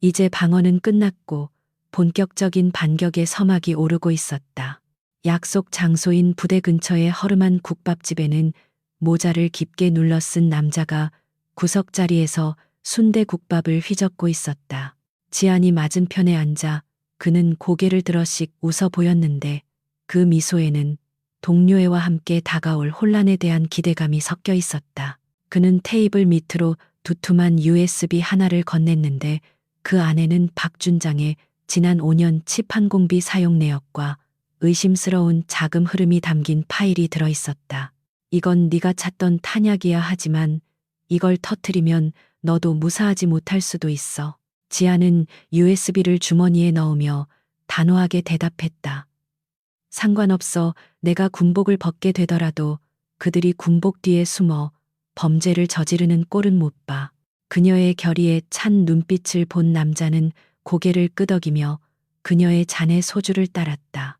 이제 방어는 끝났고 본격적인 반격의 서막이 오르고 있었다. 약속 장소인 부대 근처의 허름한 국밥집에는 모자를 깊게 눌러 쓴 남자가 구석자리에서 순대국밥을 휘젓고 있었다. 지안이 맞은편에 앉아 그는 고개를 들어씩 웃어 보였는데 그 미소에는 동료애와 함께 다가올 혼란에 대한 기대감이 섞여 있었다. 그는 테이블 밑으로 두툼한 USB 하나를 건넸는데 그 안에는 박준장의 지난 5년 칩한공비 사용 내역과 의심스러운 자금 흐름이 담긴 파일이 들어 있었다. 이건 네가 찾던 탄약이야 하지만 이걸 터트리면 너도 무사하지 못할 수도 있어. 지아는 USB를 주머니에 넣으며 단호하게 대답했다. 상관없어. 내가 군복을 벗게 되더라도 그들이 군복 뒤에 숨어 범죄를 저지르는 꼴은 못 봐. 그녀의 결의에 찬 눈빛을 본 남자는 고개를 끄덕이며 그녀의 잔에 소주를 따랐다.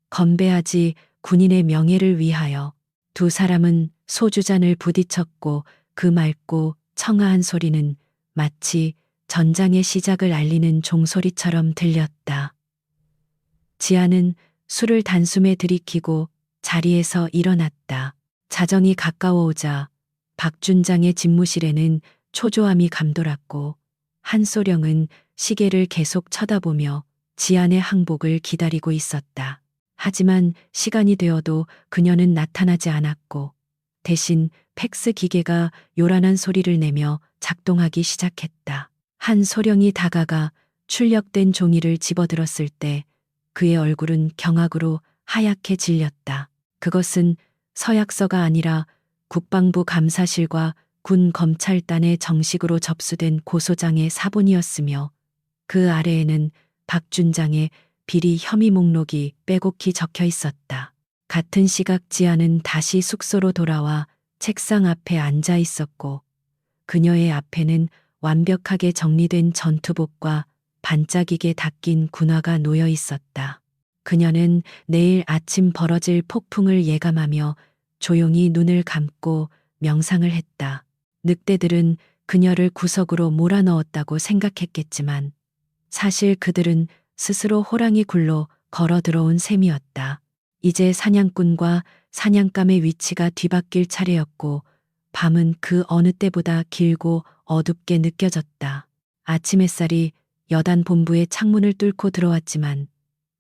건배하지 군인의 명예를 위하여. 두 사람은 소주잔을 부딪혔고 그 맑고 청아한 소리는 마치 전장의 시작을 알리는 종소리처럼 들렸다. 지아는 술을 단숨에 들이키고 자리에서 일어났다. 자정이 가까워오자 박준장의 집무실에는 초조함이 감돌았고 한소령은 시계를 계속 쳐다보며 지안의 항복을 기다리고 있었다. 하지만 시간이 되어도 그녀는 나타나지 않았고 대신 팩스 기계가 요란한 소리를 내며 작동하기 시작했다. 한소령이 다가가 출력된 종이를 집어들었을 때 그의 얼굴은 경악으로 하얗게 질렸다. 그것은 서약서가 아니라 국방부 감사실과 군 검찰단에 정식으로 접수된 고소장의 사본이었으며 그 아래에는 박준장의 비리 혐의 목록이 빼곡히 적혀 있었다. 같은 시각 지아는 다시 숙소로 돌아와 책상 앞에 앉아 있었고 그녀의 앞에는 완벽하게 정리된 전투복과 반짝이게 닦인 군화가 놓여 있었다. 그녀는 내일 아침 벌어질 폭풍을 예감하며 조용히 눈을 감고 명상을 했다. 늑대들은 그녀를 구석으로 몰아넣었다고 생각했겠지만 사실 그들은 스스로 호랑이 굴로 걸어 들어온 셈이었다. 이제 사냥꾼과 사냥감의 위치가 뒤바뀔 차례였고 밤은 그 어느 때보다 길고 어둡게 느껴졌다. 아침 햇살이 여단 본부의 창문을 뚫고 들어왔지만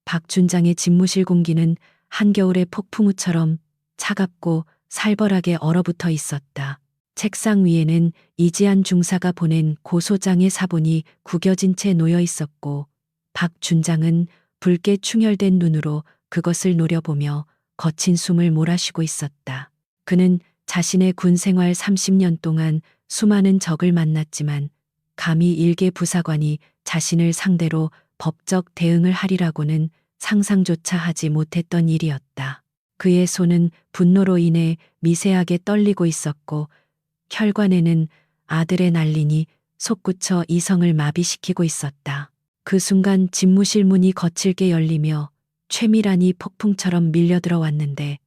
박준장의 집무실 공기는 한겨울의 폭풍우처럼 차갑고 살벌하게 얼어붙어 있었다. 책상 위에는 이지한 중사가 보낸 고소장의 사본이 구겨진 채 놓여 있었고 박준장은 붉게 충혈된 눈으로 그것을 노려보며 거친 숨을 몰아쉬고 있었다. 그는 자신의 군 생활 30년 동안 수많은 적을 만났지만 감히 일개 부사관이 자신을 상대로 법적 대응을 하리라고는 상상조차 하지 못했던 일이었다. 그의 손은 분노로 인해 미세하게 떨리고 있었고 혈관에는 아들의 난린이 솟구쳐 이성을 마비시키고 있었다. 그 순간 집무실 문이 거칠게 열리며 최미란이 폭풍처럼 밀려들어왔는데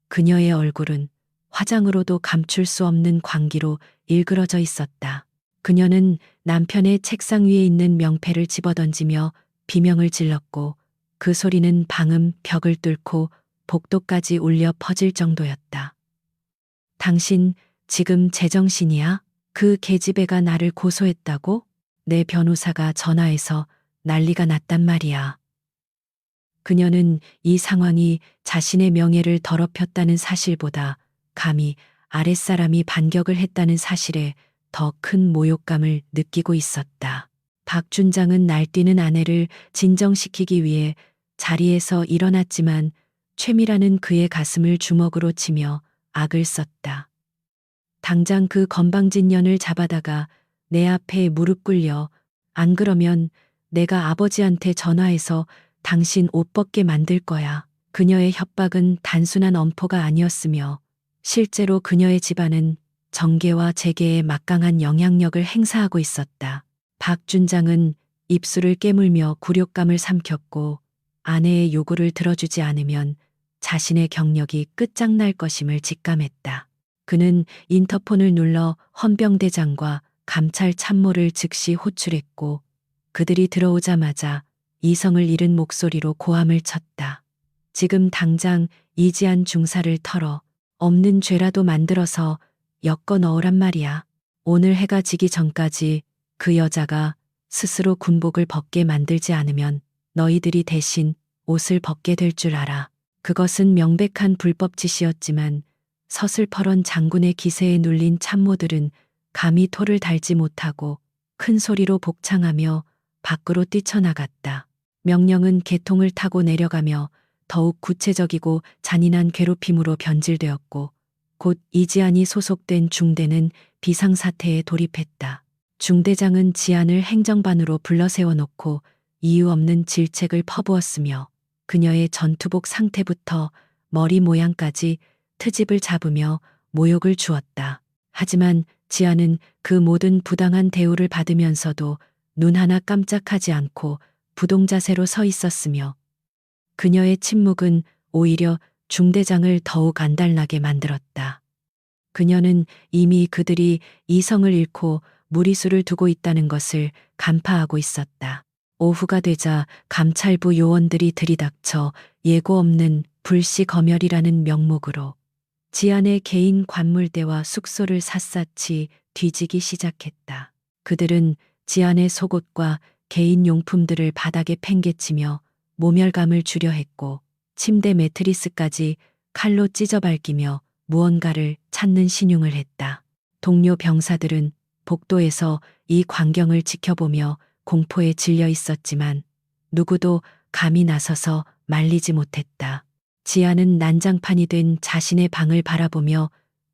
그녀의 얼굴은 화장으로도 감출 수 없는 광기로 일그러져 있었다. 그녀는 남편의 책상 위에 있는 명패를 집어던지며 비명을 질렀고 그 소리는 방음 벽을 뚫고 복도까지 울려 퍼질 정도였다. 당신 지금 제정신이야? 그 계집애가 나를 고소했다고? 내 변호사가 전화해서 난리가 났단 말이야. 그녀는 이 상황이 자신의 명예를 더럽혔다는 사실보다 감히 아랫사람이 반격을 했다는 사실에 더 큰 모욕감을 느끼고 있었다. 박준장은 날뛰는 아내를 진정시키기 위해 자리에서 일어났지만 최미라는 그의 가슴을 주먹으로 치며 악을 썼다. 당장 그 건방진 년을 잡아다가 내 앞에 무릎 꿇려. 안 그러면 내가 아버지한테 전화해서 당신 옷 벗게 만들 거야. 그녀의 협박은 단순한 엄포가 아니었으며 실제로 그녀의 집안은 정계와 재계에 막강한 영향력을 행사하고 있었다. 박준장은 입술을 깨물며 굴욕감을 삼켰고 아내의 요구를 들어주지 않으면 자신의 경력이 끝장날 것임을 직감했다. 그는 인터폰을 눌러 헌병대장과 감찰 참모를 즉시 호출했고 그들이 들어오자마자 이성을 잃은 목소리로 고함을 쳤다. 지금 당장 이지한 중사를 털어 없는 죄라도 만들어서 엮어 넣으란 말이야. 오늘 해가 지기 전까지 그 여자가 스스로 군복을 벗게 만들지 않으면 너희들이 대신 옷을 벗게 될 줄 알아. 그것은 명백한 불법 짓이었지만 서슬퍼런 장군의 기세에 눌린 참모들은 감히 토를 달지 못하고 큰 소리로 복창하며 밖으로 뛰쳐나갔다. 명령은 개통을 타고 내려가며 더욱 구체적이고 잔인한 괴롭힘으로 변질되었고 곧 이지안이 소속된 중대는 비상사태에 돌입했다. 중대장은 지안을 행정반으로 불러 세워놓고 이유 없는 질책을 퍼부었으며 그녀의 전투복 상태부터 머리 모양까지 트집을 잡으며 모욕을 주었다. 하지만 지안은 그 모든 부당한 대우를 받으면서도 눈 하나 깜짝하지 않고 부동자세로 서 있었으며 그녀의 침묵은 오히려 중대장을 더욱 안달나게 만들었다. 그녀는 이미 그들이 이성을 잃고 무리수를 두고 있다는 것을 간파하고 있었다. 오후가 되자 감찰부 요원들이 들이닥쳐 예고 없는 불시 검열이라는 명목으로 지안의 개인 관물대와 숙소를 샅샅이 뒤지기 시작했다. 그들은 지안의 속옷과 개인 용품들을 바닥에 팽개치며 모멸감을 주려 했고 침대 매트리스까지 칼로 찢어 밝히며 무언가를 찾는 신용을 했다. 동료 병사들은 복도에서 이 광경을 지켜보며 공포에 질려 있었지만 누구도 감히 나서서 말리지 못했다. 지아는 난장판이 된 자신의 방을 바라보며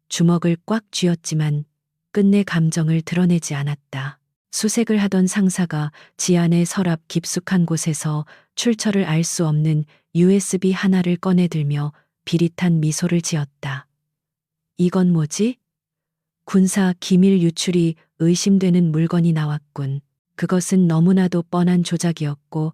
주먹을 꽉 쥐었지만 끝내 감정을 드러내지 않았다. 수색을 하던 상사가 지안의 서랍 깊숙한 곳에서 출처를 알 수 없는 USB 하나를 꺼내들며 비릿한 미소를 지었다. 이건 뭐지? 군사 기밀 유출이 의심되는 물건이 나왔군. 그것은 너무나도 뻔한 조작이었고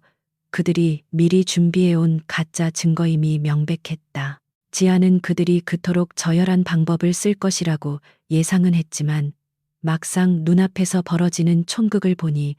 그들이 미리 준비해온 가짜 증거임이 명백했다. 지아는 그들이 그토록 저열한 방법을 쓸 것이라고 예상은 했지만 막상 눈앞에서 벌어지는 총극을 보니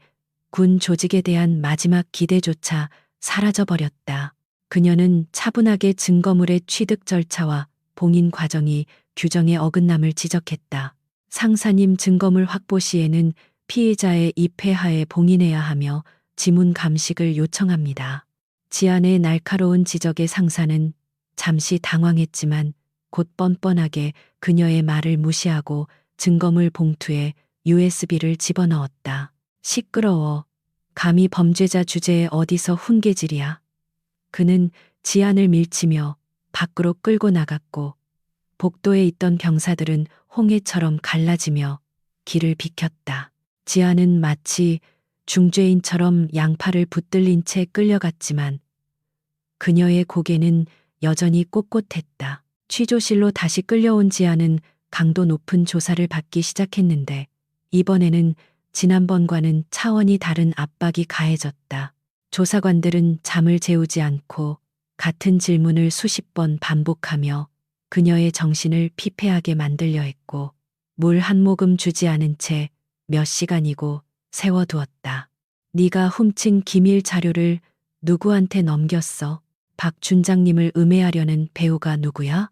군 조직에 대한 마지막 기대조차 사라져버렸다. 그녀는 차분하게 증거물의 취득 절차와 봉인 과정이 규정에 어긋남을 지적했다. 상사님, 증거물 확보 시에는 피의자의 입회하에 봉인해야 하며 지문 감식을 요청합니다. 지안의 날카로운 지적에 상사는 잠시 당황했지만 곧 뻔뻔하게 그녀의 말을 무시하고 증거물 봉투에 USB를 집어넣었다. 시끄러워. 감히 범죄자 주제에 어디서 훈계질이야. 그는 지안을 밀치며 밖으로 끌고 나갔고 복도에 있던 병사들은 홍해처럼 갈라지며 길을 비켰다. 지안은 마치 중죄인처럼 양팔을 붙들린 채 끌려갔지만 그녀의 고개는 여전히 꼿꼿했다. 취조실로 다시 끌려온 지안은 강도 높은 조사를 받기 시작했는데 이번에는 지난번과는 차원이 다른 압박이 가해졌다. 조사관들은 잠을 재우지 않고 같은 질문을 수십 번 반복하며 그녀의 정신을 피폐하게 만들려 했고 물 한 모금 주지 않은 채 몇 시간이고 세워두었다. 네가 훔친 기밀 자료를 누구한테 넘겼어? 박 준장님을 음해하려는 배우가 누구야?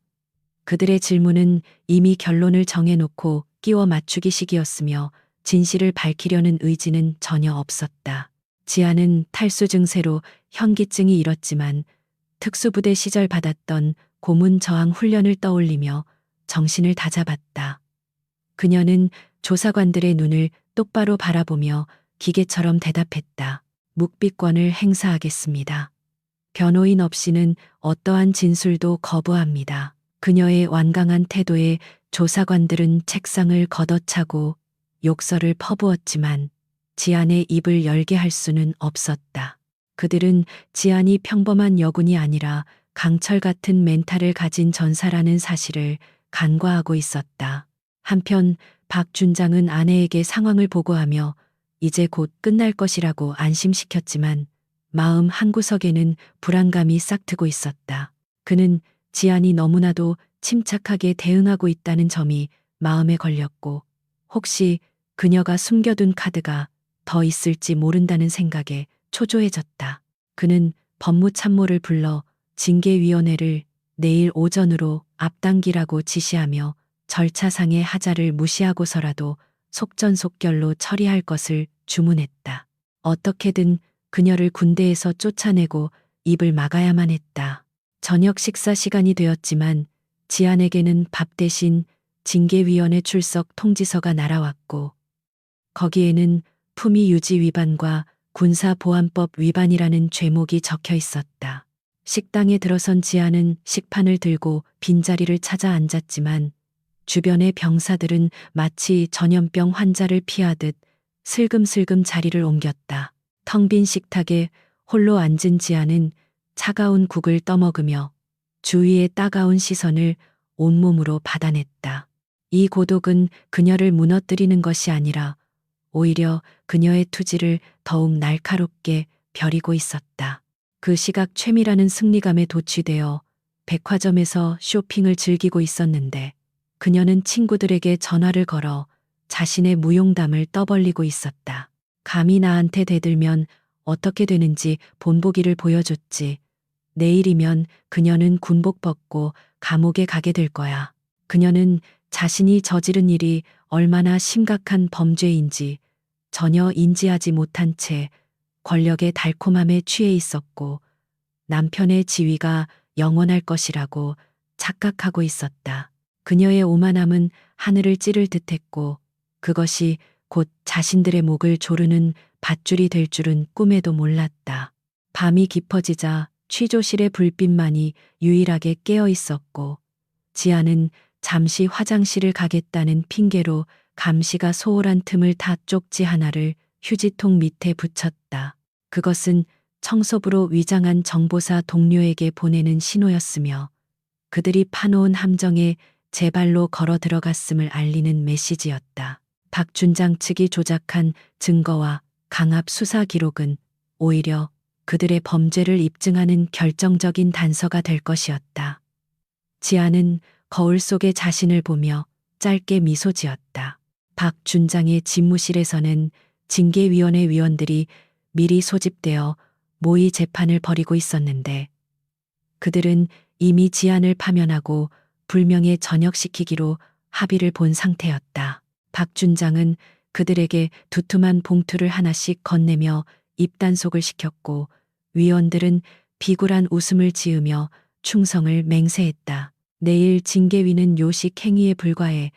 그들의 질문은 이미 결론을 정해놓고 끼워 맞추기식이었으며 진실을 밝히려는 의지는 전혀 없었다. 지아는 탈수 증세로 현기증이 일었지만 특수부대 시절 받았던 고문 저항 훈련을 떠올리며 정신을 다잡았다. 그녀는 조사관들의 눈을 똑바로 바라보며 기계처럼 대답했다. 묵비권을 행사하겠습니다. 변호인 없이는 어떠한 진술도 거부합니다. 그녀의 완강한 태도에 조사관들은 책상을 걷어차고 욕설을 퍼부었지만 지안의 입을 열게 할 수는 없었다. 그들은 지안이 평범한 여군이 아니라 강철 같은 멘탈을 가진 전사라는 사실을 간과하고 있었다. 한편 박 준장은 아내에게 상황을 보고하며 이제 곧 끝날 것이라고 안심시켰지만 마음 한구석에는 불안감이 싹트고 있었다. 그는 지안이 너무나도 침착하게 대응하고 있다는 점이 마음에 걸렸고 혹시 그녀가 숨겨둔 카드가 더 있을지 모른다는 생각에 초조해졌다. 그는 법무참모를 불러 징계위원회를 내일 오전으로 앞당기라고 지시하며 절차상의 하자를 무시하고서라도 속전속결로 처리할 것을 주문했다. 어떻게든 그녀를 군대에서 쫓아내고 입을 막아야만 했다. 저녁 식사 시간이 되었지만 지안에게는 밥 대신 징계위원회 출석 통지서가 날아왔고 거기에는 품위 유지 위반과 군사보안법 위반이라는 죄목이 적혀 있었다. 식당에 들어선 지아는 식판을 들고 빈자리를 찾아 앉았지만 주변의 병사들은 마치 전염병 환자를 피하듯 슬금슬금 자리를 옮겼다. 텅 빈 식탁에 홀로 앉은 지아는 차가운 국을 떠먹으며 주위의 따가운 시선을 온몸으로 받아냈다. 이 고독은 그녀를 무너뜨리는 것이 아니라 오히려 그녀의 투지를 더욱 날카롭게 벼리고 있었다. 그 시각 최미라는 승리감에 도취되어 백화점에서 쇼핑을 즐기고 있었는데 그녀는 친구들에게 전화를 걸어 자신의 무용담을 떠벌리고 있었다. 감히 나한테 대들면 어떻게 되는지 본보기를 보여줬지. 내일이면 그녀는 군복 벗고 감옥에 가게 될 거야. 그녀는 자신이 저지른 일이 얼마나 심각한 범죄인지 전혀 인지하지 못한 채 권력의 달콤함에 취해 있었고 남편의 지위가 영원할 것이라고 착각하고 있었다. 그녀의 오만함은 하늘을 찌를 듯했고 그것이 곧 자신들의 목을 조르는 밧줄이 될 줄은 꿈에도 몰랐다. 밤이 깊어지자 취조실의 불빛만이 유일하게 깨어 있었고 지아는 잠시 화장실을 가겠다는 핑계로 감시가 소홀한 틈을 타 쪽지 하나를 휴지통 밑에 붙였다. 그것은 청소부로 위장한 정보사 동료에게 보내는 신호였으며 그들이 파놓은 함정에 제 발로 걸어 들어갔음을 알리는 메시지였다. 박 준장 측이 조작한 증거와 강압 수사 기록은 오히려 그들의 범죄를 입증하는 결정적인 단서가 될 것이었다. 지아는 거울 속의 자신을 보며 짧게 미소 지었다. 박 준장의 집무실에서는 징계위원회 위원들이 미리 소집되어 모의 재판을 벌이고 있었는데 그들은 이미 지안을 파면하고 불명예 전역시키기로 합의를 본 상태였다. 박 준장은 그들에게 두툼한 봉투를 하나씩 건네며 입단속을 시켰고 위원들은 비굴한 웃음을 지으며 충성을 맹세했다. 내일 징계위는 요식 행위에 불과해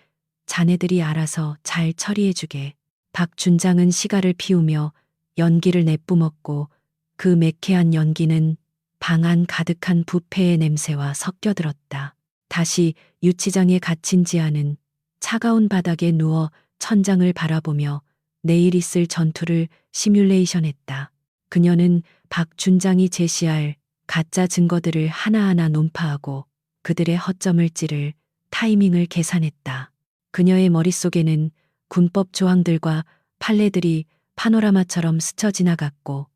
자네들이 알아서 잘 처리해주게. 박 준장은 시가를 피우며 연기를 내뿜었고 그 매캐한 연기는 방 안 가득한 부패의 냄새와 섞여들었다. 다시 유치장에 갇힌 지아는 차가운 바닥에 누워 천장을 바라보며 내일 있을 전투를 시뮬레이션했다. 그녀는 박 준장이 제시할 가짜 증거들을 하나하나 논파하고 그들의 허점을 찌를 타이밍을 계산했다. 그녀의 머릿속에는 군법 조항들과 판례들이 파노라마처럼 스쳐 지나갔고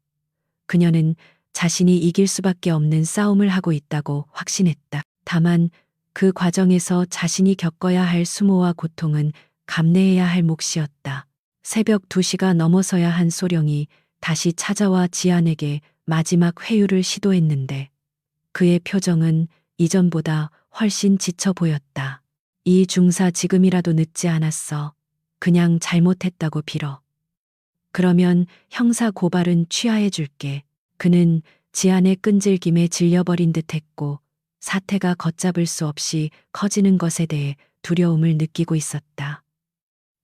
그녀는 자신이 이길 수밖에 없는 싸움을 하고 있다고 확신했다. 다만 그 과정에서 자신이 겪어야 할 수모와 고통은 감내해야 할 몫이었다. 새벽 2시가 넘어서야 한 소령이 다시 찾아와 지안에게 마지막 회유를 시도했는데 그의 표정은 이전보다 훨씬 지쳐 보였다. 이 중사 지금이라도 늦지 않았어. 그냥 잘못했다고 빌어. 그러면 형사 고발은 취하해 줄게. 그는 지안의 끈질김에 질려버린 듯했고 사태가 걷잡을 수 없이 커지는 것에 대해 두려움을 느끼고 있었다.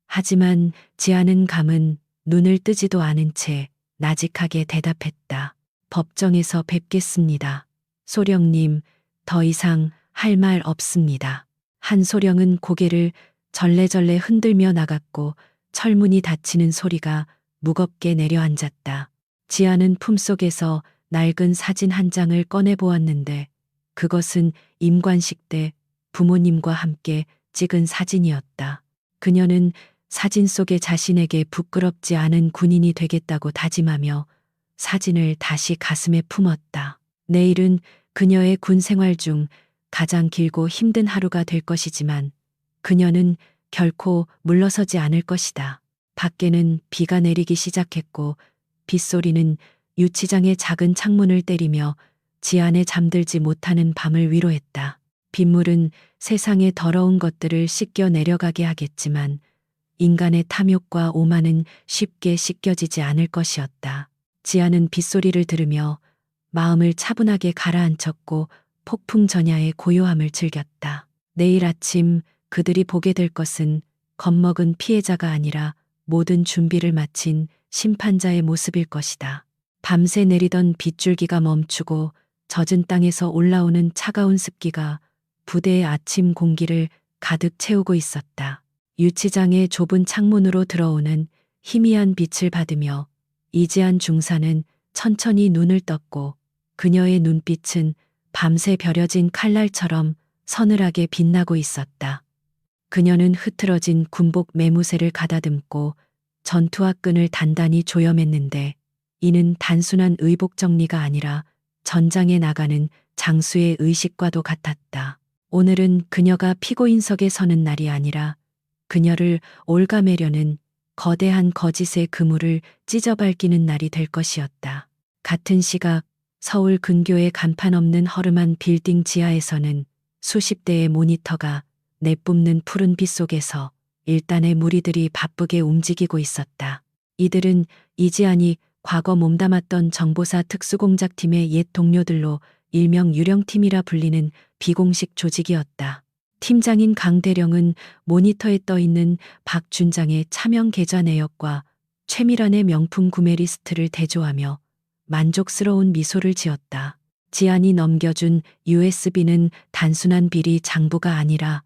하지만 지안은 감은 눈을 뜨지도 않은 채 나직하게 대답했다. 법정에서 뵙겠습니다. 소령님, 더 이상 할 말 없습니다. 한 소령은 고개를 절레절레 흔들며 나갔고 철문이 닫히는 소리가 무겁게 내려앉았다. 지아는 품속에서 낡은 사진 한 장을 꺼내 보았는데 그것은 임관식 때 부모님과 함께 찍은 사진이었다. 그녀는 사진 속의 자신에게 부끄럽지 않은 군인이 되겠다고 다짐하며 사진을 다시 가슴에 품었다. 내일은 그녀의 군 생활 중 가장 길고 힘든 하루가 될 것이지만 그녀는 결코 물러서지 않을 것이다. 밖에는 비가 내리기 시작했고 빗소리는 유치장의 작은 창문을 때리며 지안에 잠들지 못하는 밤을 위로했다. 빗물은 세상의 더러운 것들을 씻겨 내려가게 하겠지만 인간의 탐욕과 오만은 쉽게 씻겨지지 않을 것이었다. 지안은 빗소리를 들으며 마음을 차분하게 가라앉혔고 폭풍 전야의 고요함을 즐겼다. 내일 아침 그들이 보게 될 것은 겁먹은 피해자가 아니라 모든 준비를 마친 심판자의 모습일 것이다. 밤새 내리던 빗줄기가 멈추고 젖은 땅에서 올라오는 차가운 습기가 부대의 아침 공기를 가득 채우고 있었다. 유치장의 좁은 창문으로 들어오는 희미한 빛을 받으며 이지한 중사는 천천히 눈을 떴고 그녀의 눈빛은 밤새 벼려진 칼날처럼 서늘하게 빛나고 있었다. 그녀는 흐트러진 군복 매무새를 가다듬고 전투화 끈을 단단히 조여맸는데 이는 단순한 의복 정리가 아니라 전장에 나가는 장수의 의식과도 같았다. 오늘은 그녀가 피고인석에 서는 날이 아니라 그녀를 올가매려는 거대한 거짓의 그물을 찢어밟기는 날이 될 것이었다. 같은 시각 서울 근교의 간판 없는 허름한 빌딩 지하에서는 수십 대의 모니터가 내뿜는 푸른 빛 속에서 일단의 무리들이 바쁘게 움직이고 있었다. 이들은 이지안이 과거 몸담았던 정보사 특수공작팀의 옛 동료들로 일명 유령팀이라 불리는 비공식 조직이었다. 팀장인 강대령은 모니터에 떠있는 박 준장의 차명 계좌 내역과 최밀환의 명품 구매 리스트를 대조하며 만족스러운 미소를 지었다. 지안이 넘겨준 USB는 단순한 비리 장부가 아니라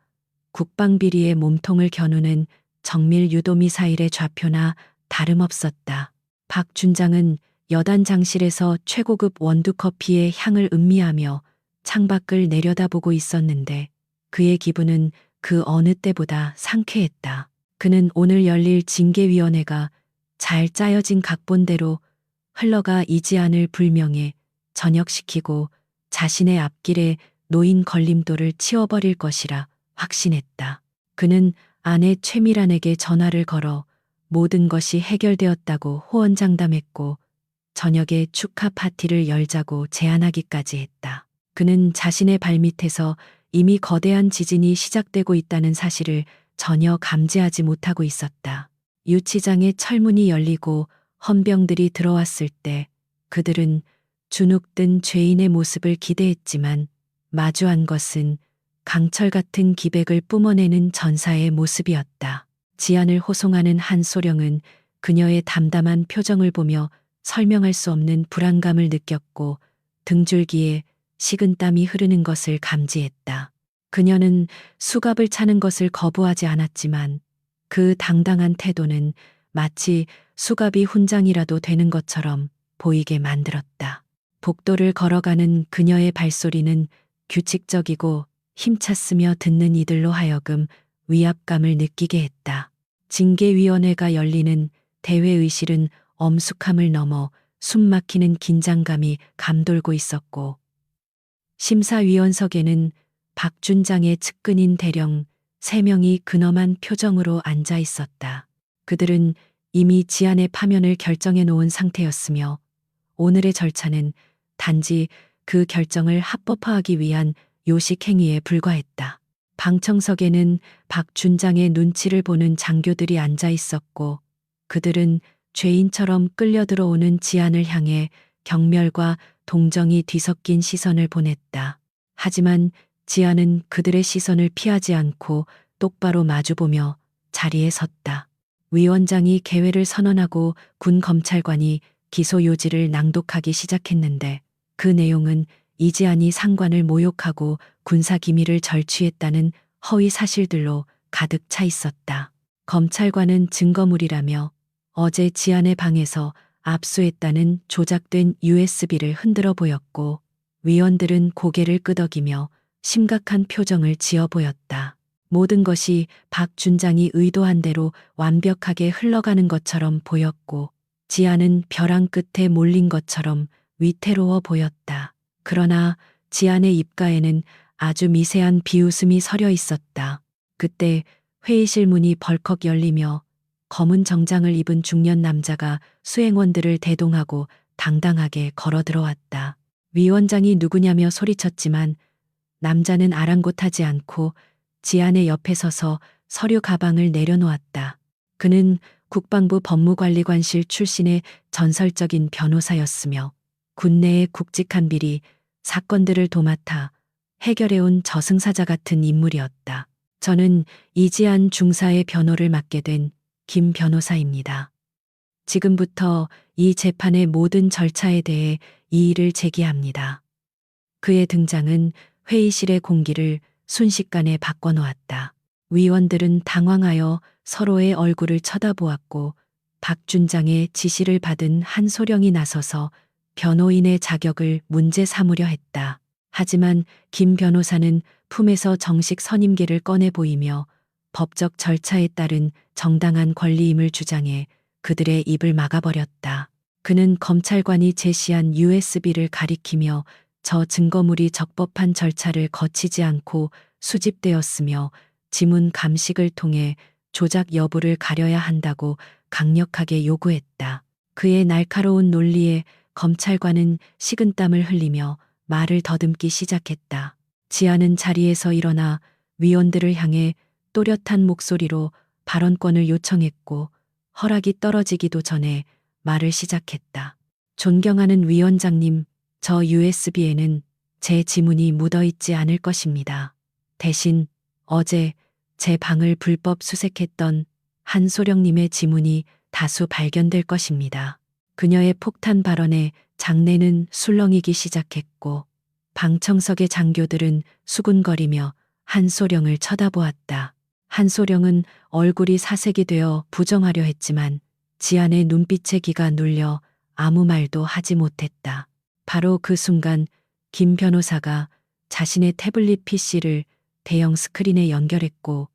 국방비리의 몸통을 겨누는 정밀 유도미사일의 좌표나 다름없었다. 박 준장은 여단 장실에서 최고급 원두커피의 향을 음미하며 창밖을 내려다보고 있었는데 그의 기분은 그 어느 때보다 상쾌했다. 그는 오늘 열릴 징계위원회가 잘 짜여진 각본대로 흘러가 이지안을 불명예 전역시키고 자신의 앞길에 놓인 걸림돌을 치워버릴 것이라 확신했다. 그는 아내 최미란에게 전화를 걸어 모든 것이 해결되었다고 호언장담했고 저녁에 축하 파티를 열자고 제안하기까지 했다. 그는 자신의 발밑에서 이미 거대한 지진이 시작되고 있다는 사실을 전혀 감지하지 못하고 있었다. 유치장의 철문이 열리고 헌병들이 들어왔을 때 그들은 주눅든 죄인의 모습을 기대했지만 마주한 것은 강철 같은 기백을 뿜어내는 전사의 모습이었다. 지안을 호송하는 한 소령은 그녀의 담담한 표정을 보며 설명할 수 없는 불안감을 느꼈고 등줄기에 식은땀이 흐르는 것을 감지했다. 그녀는 수갑을 차는 것을 거부하지 않았지만 그 당당한 태도는 마치 수갑이 훈장이라도 되는 것처럼 보이게 만들었다. 복도를 걸어가는 그녀의 발소리는 규칙적이고 힘찼으며 듣는 이들로 하여금 위압감을 느끼게 했다. 징계위원회가 열리는 대회의실은 엄숙함을 넘어 숨막히는 긴장감이 감돌고 있었고 심사위원석에는 박준장의 측근인 대령 3명이 근엄한 표정으로 앉아 있었다. 그들은 이미 지안의 파면을 결정해 놓은 상태였으며 오늘의 절차는 단지 그 결정을 합법화하기 위한 요식행위에 불과했다. 방청석에는 박준장의 눈치를 보는 장교들이 앉아 있었고 그들은 죄인처럼 끌려 들어오는 지안을 향해 경멸과 동정이 뒤섞인 시선을 보냈다. 하지만 지안은 그들의 시선을 피하지 않고 똑바로 마주보며 자리에 섰다. 위원장이 개회를 선언하고 군 검찰관이 기소 요지를 낭독하기 시작했는데 그 내용은 이지안이 상관을 모욕하고 군사 기밀을 절취했다는 허위 사실들로 가득 차 있었다. 검찰관은 증거물이라며 어제 지안의 방에서 압수했다는 조작된 USB를 흔들어 보였고 위원들은 고개를 끄덕이며 심각한 표정을 지어 보였다. 모든 것이 박 준장이 의도한 대로 완벽하게 흘러가는 것처럼 보였고 지안은 벼랑 끝에 몰린 것처럼 위태로워 보였다. 그러나 지안의 입가에는 아주 미세한 비웃음이 서려 있었다. 그때 회의실 문이 벌컥 열리며 검은 정장을 입은 중년 남자가 수행원들을 대동하고 당당하게 걸어 들어왔다. 위원장이 누구냐며 소리쳤지만 남자는 아랑곳하지 않고 지안의 옆에 서서 서류 가방을 내려놓았다. 그는 국방부 법무관리관실 출신의 전설적인 변호사였으며 군내의 굵직한 비리, 사건들을 도맡아 해결해온 저승사자 같은 인물이었다. 저는 이지안 중사의 변호를 맡게 된 김 변호사입니다. 지금부터 이 재판의 모든 절차에 대해 이의를 제기합니다. 그의 등장은 회의실의 공기를 순식간에 바꿔놓았다. 위원들은 당황하여 서로의 얼굴을 쳐다보았고 박준장의 지시를 받은 한 소령이 나서서 변호인의 자격을 문제 삼으려 했다. 하지만 김 변호사는 품에서 정식 선임계를 꺼내 보이며 법적 절차에 따른 정당한 권리임을 주장해 그들의 입을 막아버렸다. 그는 검찰관이 제시한 USB를 가리키며 저 증거물이 적법한 절차를 거치지 않고 수집되었으며 지문 감식을 통해 조작 여부를 가려야 한다고 강력하게 요구했다. 그의 날카로운 논리에 검찰관은 식은땀을 흘리며 말을 더듬기 시작했다. 지안은 자리에서 일어나 위원들을 향해 또렷한 목소리로 발언권을 요청했고 허락이 떨어지기도 전에 말을 시작했다. 존경하는 위원장님, 저 USB에는 제 지문이 묻어있지 않을 것입니다. 대신 어제 제 방을 불법 수색했던 한 소령님의 지문이 다수 발견될 것입니다. 그녀의 폭탄 발언에 장내는 술렁이기 시작했고 방청석의 장교들은 수군거리며 한소령을 쳐다보았다. 한소령은 얼굴이 사색이 되어 부정하려 했지만 지안의 눈빛에 기가 눌려 아무 말도 하지 못했다. 바로 그 순간 김 변호사가 자신의 태블릿 PC를 대형 스크린에 연결했고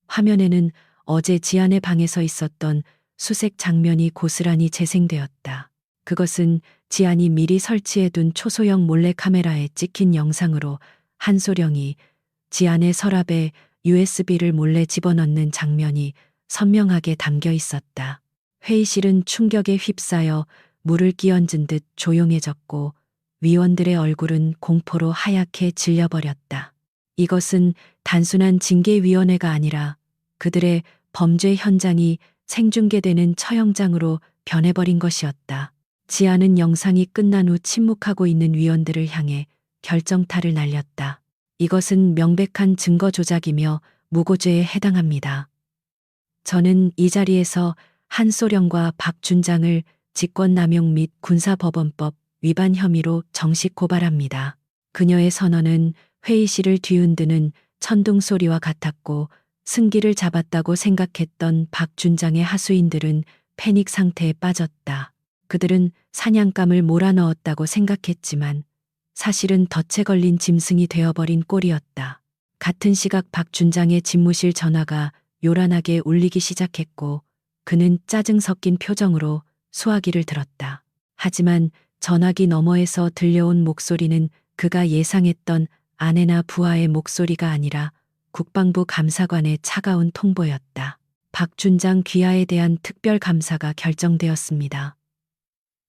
화면에는 어제 지안의 방에서 있었던 수색 장면이 고스란히 재생되었다. 그것은 지안이 미리 설치해둔 초소형 몰래카메라에 찍힌 영상으로 한소령이 지안의 서랍에 USB를 몰래 집어넣는 장면이 선명하게 담겨 있었다. 회의실은 충격에 휩싸여 물을 끼얹은 듯 조용해졌고 위원들의 얼굴은 공포로 하얗게 질려버렸다. 이것은 단순한 징계위원회가 아니라 그들의 범죄 현장이 생중계되는 처형장으로 변해버린 것이었다. 지아는 영상이 끝난 후 침묵하고 있는 위원들을 향해 결정타를 날렸다. 이것은 명백한 증거 조작이며 무고죄에 해당합니다. 저는 이 자리에서 한소령과 박 준장을 직권남용 및 군사법원법 위반 혐의로 정식 고발합니다. 그녀의 선언은 회의실을 뒤흔드는 천둥 소리와 같았고 승기를 잡았다고 생각했던 박 준장의 하수인들은 패닉 상태에 빠졌다. 그들은 사냥감을 몰아넣었다고 생각했지만 사실은 덫에 걸린 짐승이 되어버린 꼴이었다. 같은 시각 박 준장의 집무실 전화가 요란하게 울리기 시작했고 그는 짜증 섞인 표정으로 수화기를 들었다. 하지만 전화기 너머에서 들려온 목소리는 그가 예상했던 아내나 부하의 목소리가 아니라 국방부 감사관의 차가운 통보였다. 박 준장 귀하에 대한 특별 감사가 결정되었습니다.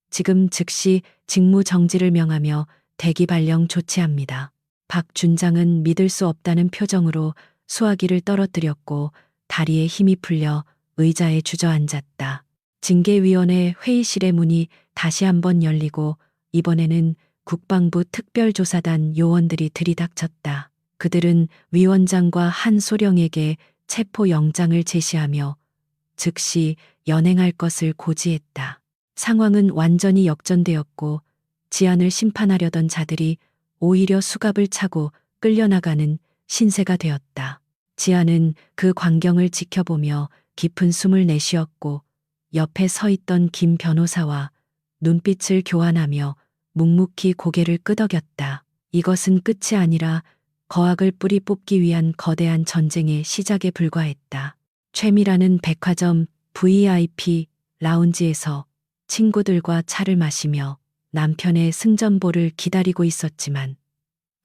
지금 즉시 직무 정지를 명하며 대기 발령 조치합니다. 박 준장은 믿을 수 없다는 표정으로 수화기를 떨어뜨렸고 다리에 힘이 풀려 의자에 주저앉았다. 징계위원회 회의실의 문이 다시 한번 열리고 이번에는 국방부 특별조사단 요원들이 들이닥쳤다. 그들은 위원장과 한소령에게 체포영장을 제시하며 즉시 연행할 것을 고지했다. 상황은 완전히 역전되었고 지안을 심판하려던 자들이 오히려 수갑을 차고 끌려나가는 신세가 되었다. 지안은 그 광경을 지켜보며 깊은 숨을 내쉬었고 옆에 서 있던 김 변호사와 눈빛을 교환하며 묵묵히 고개를 끄덕였다. 이것은 끝이 아니라 거악을 뿌리 뽑기 위한 거대한 전쟁의 시작에 불과했다. 최미라는 백화점 VIP 라운지에서 친구들과 차를 마시며 남편의 승전보를 기다리고 있었지만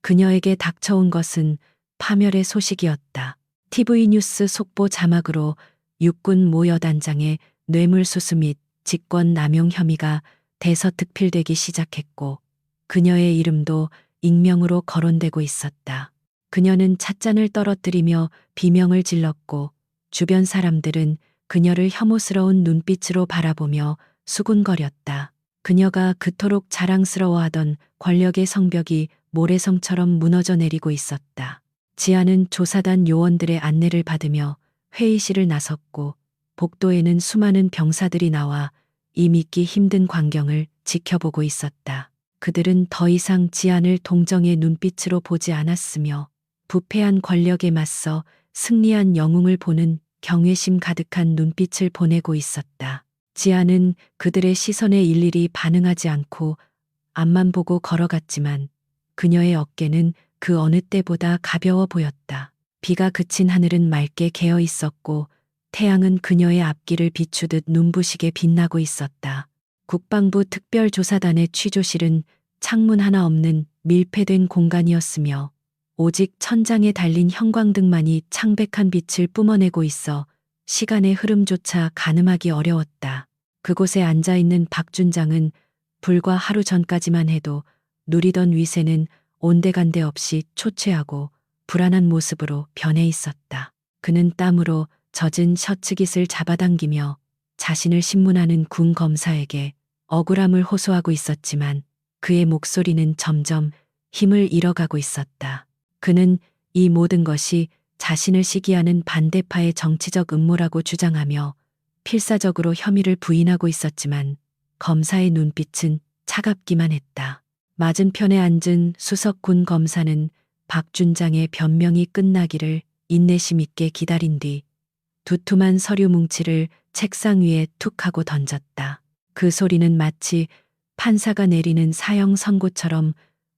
그녀에게 닥쳐온 것은 파멸의 소식이었다. TV 뉴스 속보 자막으로 육군 모 여단장의 뇌물수수 및 직권남용 혐의가 대서특필되기 시작했고 그녀의 이름도 익명으로 거론되고 있었다. 그녀는 찻잔을 떨어뜨리며 비명을 질렀고 주변 사람들은 그녀를 혐오스러운 눈빛으로 바라보며 수군거렸다. 그녀가 그토록 자랑스러워하던 권력의 성벽이 모래성처럼 무너져 내리고 있었다. 지아는 조사단 요원들의 안내를 받으며 회의실을 나섰고 복도에는 수많은 병사들이 나와 이 믿기 힘든 광경을 지켜보고 있었다. 그들은 더 이상 지안을 동정의 눈빛으로 보지 않았으며 부패한 권력에 맞서 승리한 영웅을 보는 경외심 가득한 눈빛을 보내고 있었다. 지안은 그들의 시선에 일일이 반응하지 않고 앞만 보고 걸어갔지만 그녀의 어깨는 그 어느 때보다 가벼워 보였다. 비가 그친 하늘은 맑게 개어 있었고 태양은 그녀의 앞길을 비추듯 눈부시게 빛나고 있었다. 국방부 특별조사단의 취조실은 창문 하나 없는 밀폐된 공간이었으며 오직 천장에 달린 형광등만이 창백한 빛을 뿜어내고 있어 시간의 흐름조차 가늠하기 어려웠다. 그곳에 앉아있는 박 준장은 불과 하루 전까지만 해도 누리던 위세는 온데간데 없이 초췌하고 불안한 모습으로 변해 있었다. 그는 땀으로 젖은 셔츠깃을 잡아당기며 자신을 신문하는 군 검사에게 억울함을 호소하고 있었지만 그의 목소리는 점점 힘을 잃어가고 있었다. 그는 이 모든 것이 자신을 시기하는 반대파의 정치적 음모라고 주장하며 필사적으로 혐의를 부인하고 있었지만 검사의 눈빛은 차갑기만 했다. 맞은편에 앉은 수석군 검사는 박준장의 변명이 끝나기를 인내심 있게 기다린 뒤 두툼한 서류 뭉치를 책상 위에 툭 하고 던졌다. 그 소리는 마치 판사가 내리는 사형 선고처럼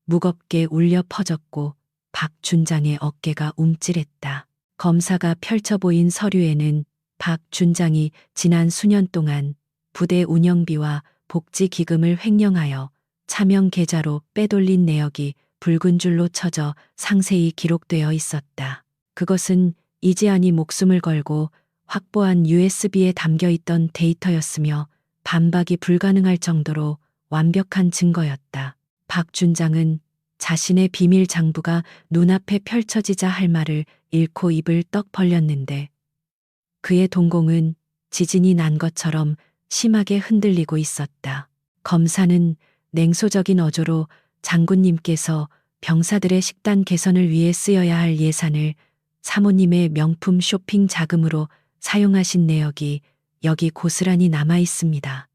무겁게 울려 퍼졌고 박준장의 어깨가 움찔했다. 검사가 펼쳐 보인 서류에는 박준장이 지난 수년 동안 부대 운영비와 복지 기금을 횡령하여 차명 계좌로 빼돌린 내역이 붉은 줄로 쳐져 상세히 기록되어 있었다. 그것은 이지안이 목숨을 걸고 확보한 USB에 담겨 있던 데이터였으며 반박이 불가능할 정도로 완벽한 증거였다. 박준장은 자신의 비밀 장부가 눈앞에 펼쳐지자 할 말을 잃고 입을 떡 벌렸는데 그의 동공은 지진이 난 것처럼 심하게 흔들리고 있었다. 검사는 냉소적인 어조로 장군님께서 병사들의 식단 개선을 위해 쓰여야 할 예산을 사모님의 명품 쇼핑 자금으로 사용하신 내역이 여기 고스란히 남아 있습니다.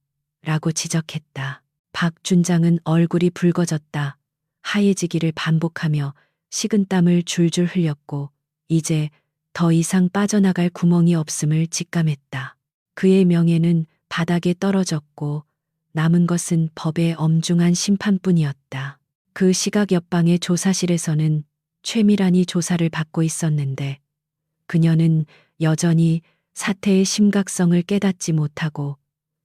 라고 지적했다. 박준장은 얼굴이 붉어졌다. 하얘지기를 반복하며 식은땀을 줄줄 흘렸고 이제 더 이상 빠져나갈 구멍이 없음을 직감했다. 그의 명예는 바닥에 떨어졌고 남은 것은 법의 엄중한 심판뿐이었다. 그 시각 옆방의 조사실에서는 최미란이 조사를 받고 있었는데 그녀는 여전히 사태의 심각성을 깨닫지 못하고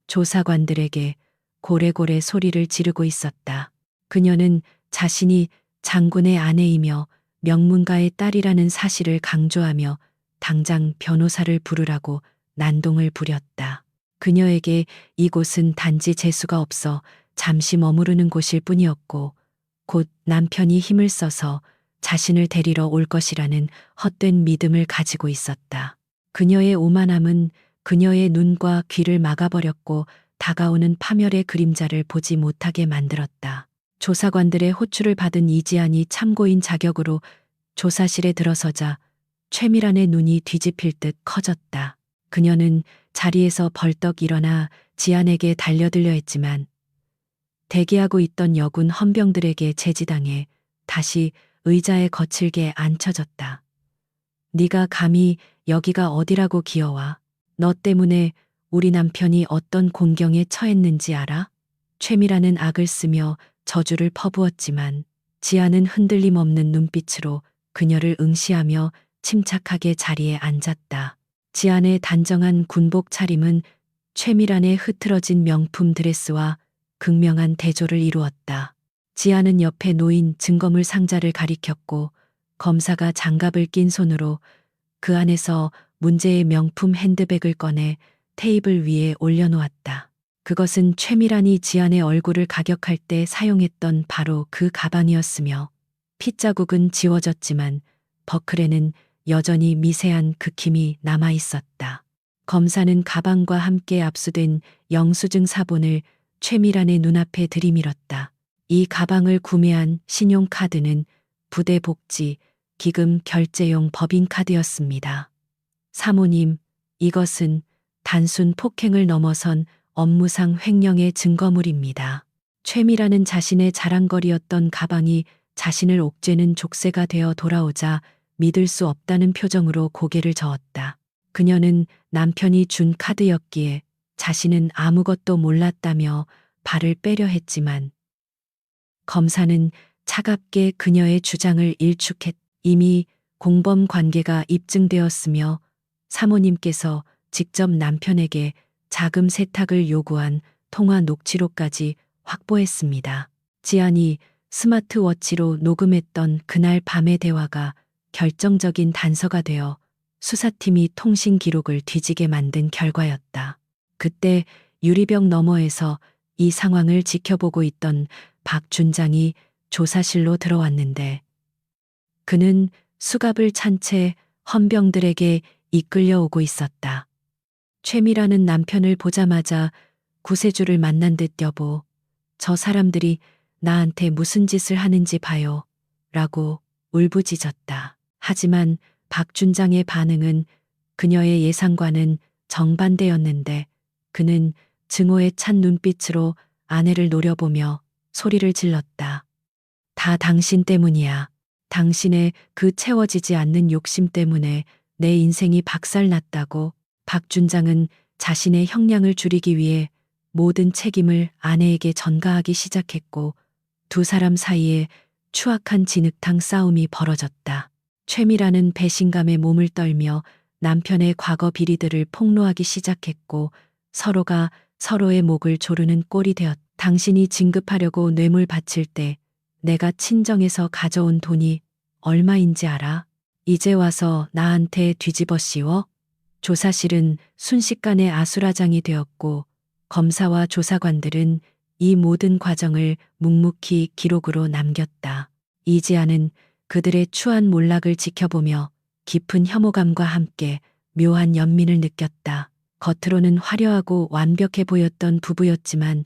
조사관들에게 고래고래 소리를 지르고 있었다. 그녀는 자신이 장군의 아내이며 명문가의 딸이라는 사실을 강조하며 당장 변호사를 부르라고 난동을 부렸다. 그녀에게 이곳은 단지 재수가 없어 잠시 머무르는 곳일 뿐이었고 곧 남편이 힘을 써서 자신을 데리러 올 것이라는 헛된 믿음을 가지고 있었다. 그녀의 오만함은 그녀의 눈과 귀를 막아버렸고 다가오는 파멸의 그림자를 보지 못하게 만들었다. 조사관들의 호출을 받은 이지안이 참고인 자격으로 조사실에 들어서자 최미란의 눈이 뒤집힐 듯 커졌다. 그녀는 자리에서 벌떡 일어나 지안에게 달려들려 했지만 대기하고 있던 여군 헌병들에게 제지당해 다시 의자에 거칠게 앉혀졌다. 네가 감히 여기가 어디라고 기어와? 너 때문에 우리 남편이 어떤 곤경에 처했는지 알아? 최미란은 악을 쓰며 저주를 퍼부었지만 지아는 흔들림 없는 눈빛으로 그녀를 응시하며 침착하게 자리에 앉았다. 지안의 단정한 군복 차림은 최미란의 흐트러진 명품 드레스와 극명한 대조를 이루었다. 지아는 옆에 놓인 증거물 상자를 가리켰고 검사가 장갑을 낀 손으로 그 안에서 문제의 명품 핸드백을 꺼내 테이블 위에 올려놓았다. 그것은 최미란이 지안의 얼굴을 가격할 때 사용했던 바로 그 가방이었으며 핏자국은 지워졌지만 버클에는 여전히 미세한 극힘이 남아 있었다. 검사는 가방과 함께 압수된 영수증 사본을 최미란의 눈앞에 들이밀었다. 이 가방을 구매한 신용카드는 부대 복지, 기금 결제용 법인카드였습니다. 사모님, 이것은 단순 폭행을 넘어선 업무상 횡령의 증거물입니다. 최미란은 자신의 자랑거리였던 가방이 자신을 옥죄는 족쇄가 되어 돌아오자 믿을 수 없다는 표정으로 고개를 저었다. 그녀는 남편이 준 카드였기에 자신은 아무것도 몰랐다며 발을 빼려 했지만 검사는 차갑게 그녀의 주장을 일축했다. 이미 공범 관계가 입증되었으며 사모님께서 직접 남편에게 자금 세탁을 요구한 통화 녹취록까지 확보했습니다. 지안이 스마트워치로 녹음했던 그날 밤의 대화가 결정적인 단서가 되어 수사팀이 통신 기록을 뒤지게 만든 결과였다. 그때 유리병 너머에서 이 상황을 지켜보고 있던 박준장이 조사실로 들어왔는데 그는 수갑을 찬 채 헌병들에게 이끌려오고 있었다. 최미라는 남편을 보자마자 구세주를 만난 듯 여보, 저 사람들이 나한테 무슨 짓을 하는지 봐요. 라고 울부짖었다. 하지만 박준장의 반응은 그녀의 예상과는 정반대였는데 그는 증오에 찬 눈빛으로 아내를 노려보며 소리를 질렀다. 다 당신 때문이야. 당신의 그 채워지지 않는 욕심 때문에 내 인생이 박살났다고. 박준장은 자신의 형량을 줄이기 위해 모든 책임을 아내에게 전가하기 시작했고 두 사람 사이에 추악한 진흙탕 싸움이 벌어졌다. 최미라는 배신감에 몸을 떨며 남편의 과거 비리들을 폭로하기 시작했고 서로가 서로의 목을 조르는 꼴이 되었다. 당신이 진급하려고 뇌물 바칠 때 내가 친정에서 가져온 돈이 얼마인지 알아? 이제 와서 나한테 뒤집어 씌워? 조사실은 순식간에 아수라장이 되었고 검사와 조사관들은 이 모든 과정을 묵묵히 기록으로 남겼다. 이지아는 그들의 추한 몰락을 지켜보며 깊은 혐오감과 함께 묘한 연민을 느꼈다. 겉으로는 화려하고 완벽해 보였던 부부였지만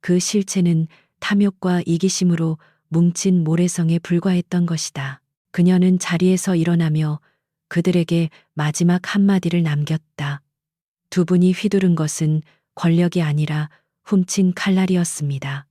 그 실체는 탐욕과 이기심으로 뭉친 모래성에 불과했던 것이다. 그녀는 자리에서 일어나며 그들에게 마지막 한마디를 남겼다. 두 분이 휘두른 것은 권력이 아니라 훔친 칼날이었습니다.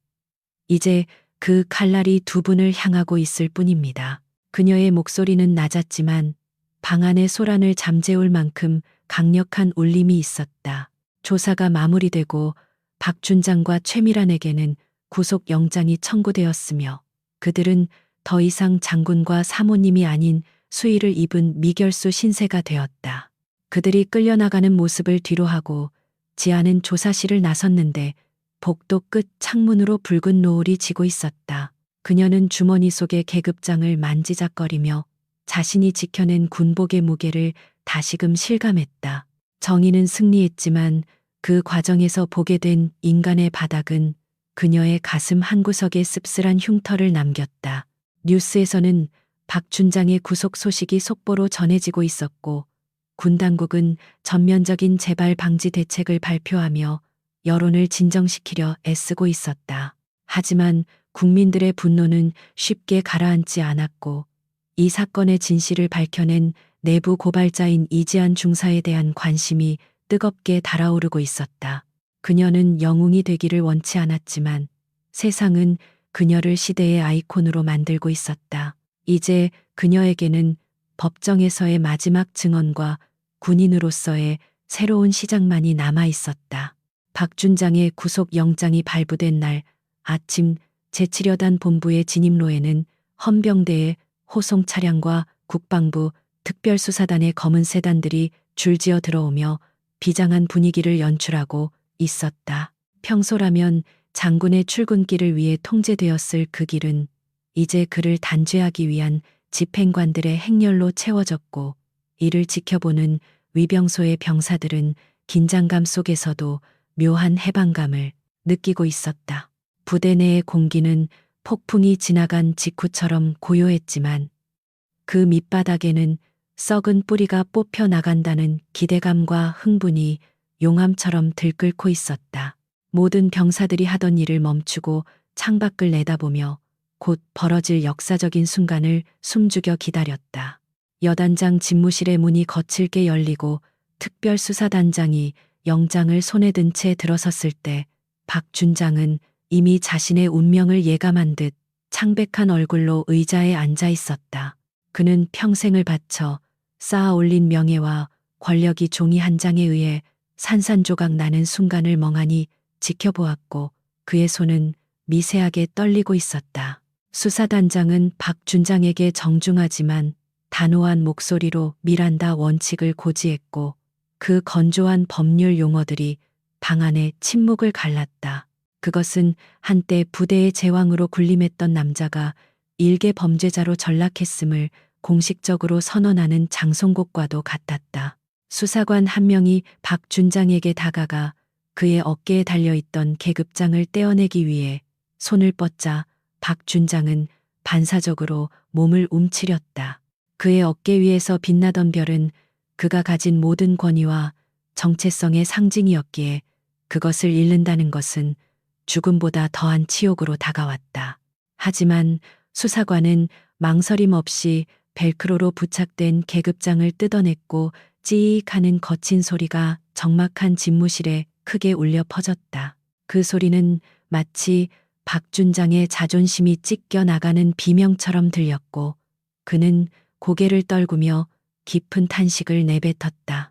이제 그 칼날이 두 분을 향하고 있을 뿐입니다. 그녀의 목소리는 낮았지만 방 안의 소란을 잠재울 만큼 강력한 울림이 있었다. 조사가 마무리되고 박준장과 최미란에게는 구속영장이 청구되었으며 그들은 더 이상 장군과 사모님이 아닌 수의를 입은 미결수 신세가 되었다. 그들이 끌려나가는 모습을 뒤로하고 지아는 조사실을 나섰는데 복도 끝 창문으로 붉은 노을이 지고 있었다. 그녀는 주머니 속의 계급장을 만지작거리며 자신이 지켜낸 군복의 무게를 다시금 실감했다. 정의는 승리했지만 그 과정에서 보게 된 인간의 바닥은 그녀의 가슴 한구석에 씁쓸한 흉터를 남겼다. 뉴스에서는 박준장의 구속 소식이 속보로 전해지고 있었고 군 당국은 전면적인 재발 방지 대책을 발표하며 여론을 진정시키려 애쓰고 있었다. 하지만 국민들의 분노는 쉽게 가라앉지 않았고 이 사건의 진실을 밝혀낸 내부 고발자인 이지안 중사에 대한 관심이 뜨겁게 달아오르고 있었다. 그녀는 영웅이 되기를 원치 않았지만 세상은 그녀를 시대의 아이콘으로 만들고 있었다. 이제 그녀에게는 법정에서의 마지막 증언과 군인으로서의 새로운 시작만이 남아 있었다. 박준장의 구속영장이 발부된 날 아침 제7여단 본부의 진입로에는 헌병대의 호송 차량과 국방부 특별수사단의 검은 세단들이 줄지어 들어오며 비장한 분위기를 연출하고 있었다. 평소라면 장군의 출근길을 위해 통제되었을 그 길은 이제 그를 단죄하기 위한 집행관들의 행렬로 채워졌고 이를 지켜보는 위병소의 병사들은 긴장감 속에서도 묘한 해방감을 느끼고 있었다. 부대 내의 공기는 폭풍이 지나간 직후처럼 고요했지만 그 밑바닥에는 썩은 뿌리가 뽑혀 나간다는 기대감과 흥분이 용암처럼 들끓고 있었다. 모든 병사들이 하던 일을 멈추고 창밖을 내다보며 곧 벌어질 역사적인 순간을 숨죽여 기다렸다. 여단장 집무실의 문이 거칠게 열리고 특별수사단장이 영장을 손에 든 채 들어섰을 때 박준장은 이미 자신의 운명을 예감한 듯 창백한 얼굴로 의자에 앉아 있었다. 그는 평생을 바쳐 쌓아 올린 명예와 권력이 종이 한 장에 의해 산산조각 나는 순간을 멍하니 지켜보았고 그의 손은 미세하게 떨리고 있었다. 수사단장은 박준장에게 정중하지만 단호한 목소리로 미란다 원칙을 고지했고 그 건조한 법률 용어들이 방 안에 침묵을 갈랐다. 그것은 한때 부대의 제왕으로 군림했던 남자가 일개 범죄자로 전락했음을 공식적으로 선언하는 장송곡과도 같았다. 수사관 한 명이 박준장에게 다가가 그의 어깨에 달려있던 계급장을 떼어내기 위해 손을 뻗자 박준장은 반사적으로 몸을 움츠렸다. 그의 어깨 위에서 빛나던 별은 그가 가진 모든 권위와 정체성의 상징이었기에 그것을 잃는다는 것은 죽음보다 더한 치욕으로 다가왔다. 하지만 수사관은 망설임 없이 벨크로로 부착된 계급장을 뜯어냈고 찌익 하는 거친 소리가 적막한 집무실에 크게 울려 퍼졌다. 그 소리는 마치 박준장의 자존심이 찢겨 나가는 비명처럼 들렸고 그는 고개를 떨구며 깊은 탄식을 내뱉었다.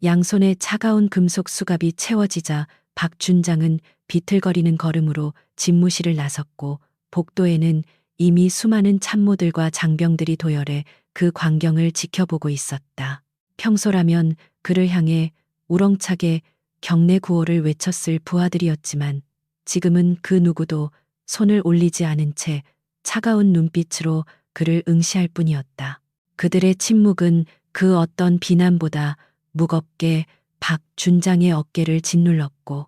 양손에 차가운 금속 수갑이 채워지자 박준장은 비틀거리는 걸음으로 집무실을 나섰고 복도에는 이미 수많은 참모들과 장병들이 도열해 그 광경을 지켜보고 있었다. 평소라면 그를 향해 우렁차게 경례 구호를 외쳤을 부하들이었지만 지금은 그 누구도 손을 올리지 않은 채 차가운 눈빛으로 그를 응시할 뿐이었다. 그들의 침묵은 그 어떤 비난보다 무겁게 박준장의 어깨를 짓눌렀고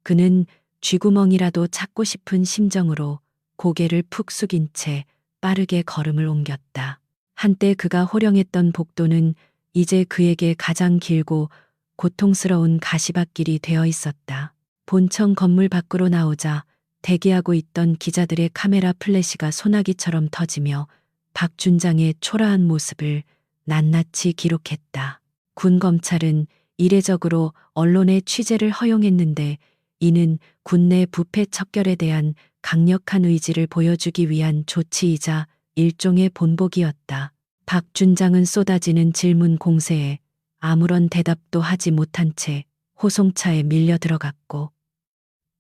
그는 쥐구멍이라도 찾고 싶은 심정으로 고개를 푹 숙인 채 빠르게 걸음을 옮겼다. 한때 그가 호령했던 복도는 이제 그에게 가장 길고 고통스러운 가시밭길이 되어 있었다. 본청 건물 밖으로 나오자 대기하고 있던 기자들의 카메라 플래시가 소나기처럼 터지며 박준장의 초라한 모습을 낱낱이 기록했다. 군 검찰은 이례적으로 언론의 취재를 허용했는데 이는 군내 부패 척결에 대한 강력한 의지를 보여주기 위한 조치이자 일종의 본보기였다. 박준장은 쏟아지는 질문 공세에 아무런 대답도 하지 못한 채 호송차에 밀려 들어갔고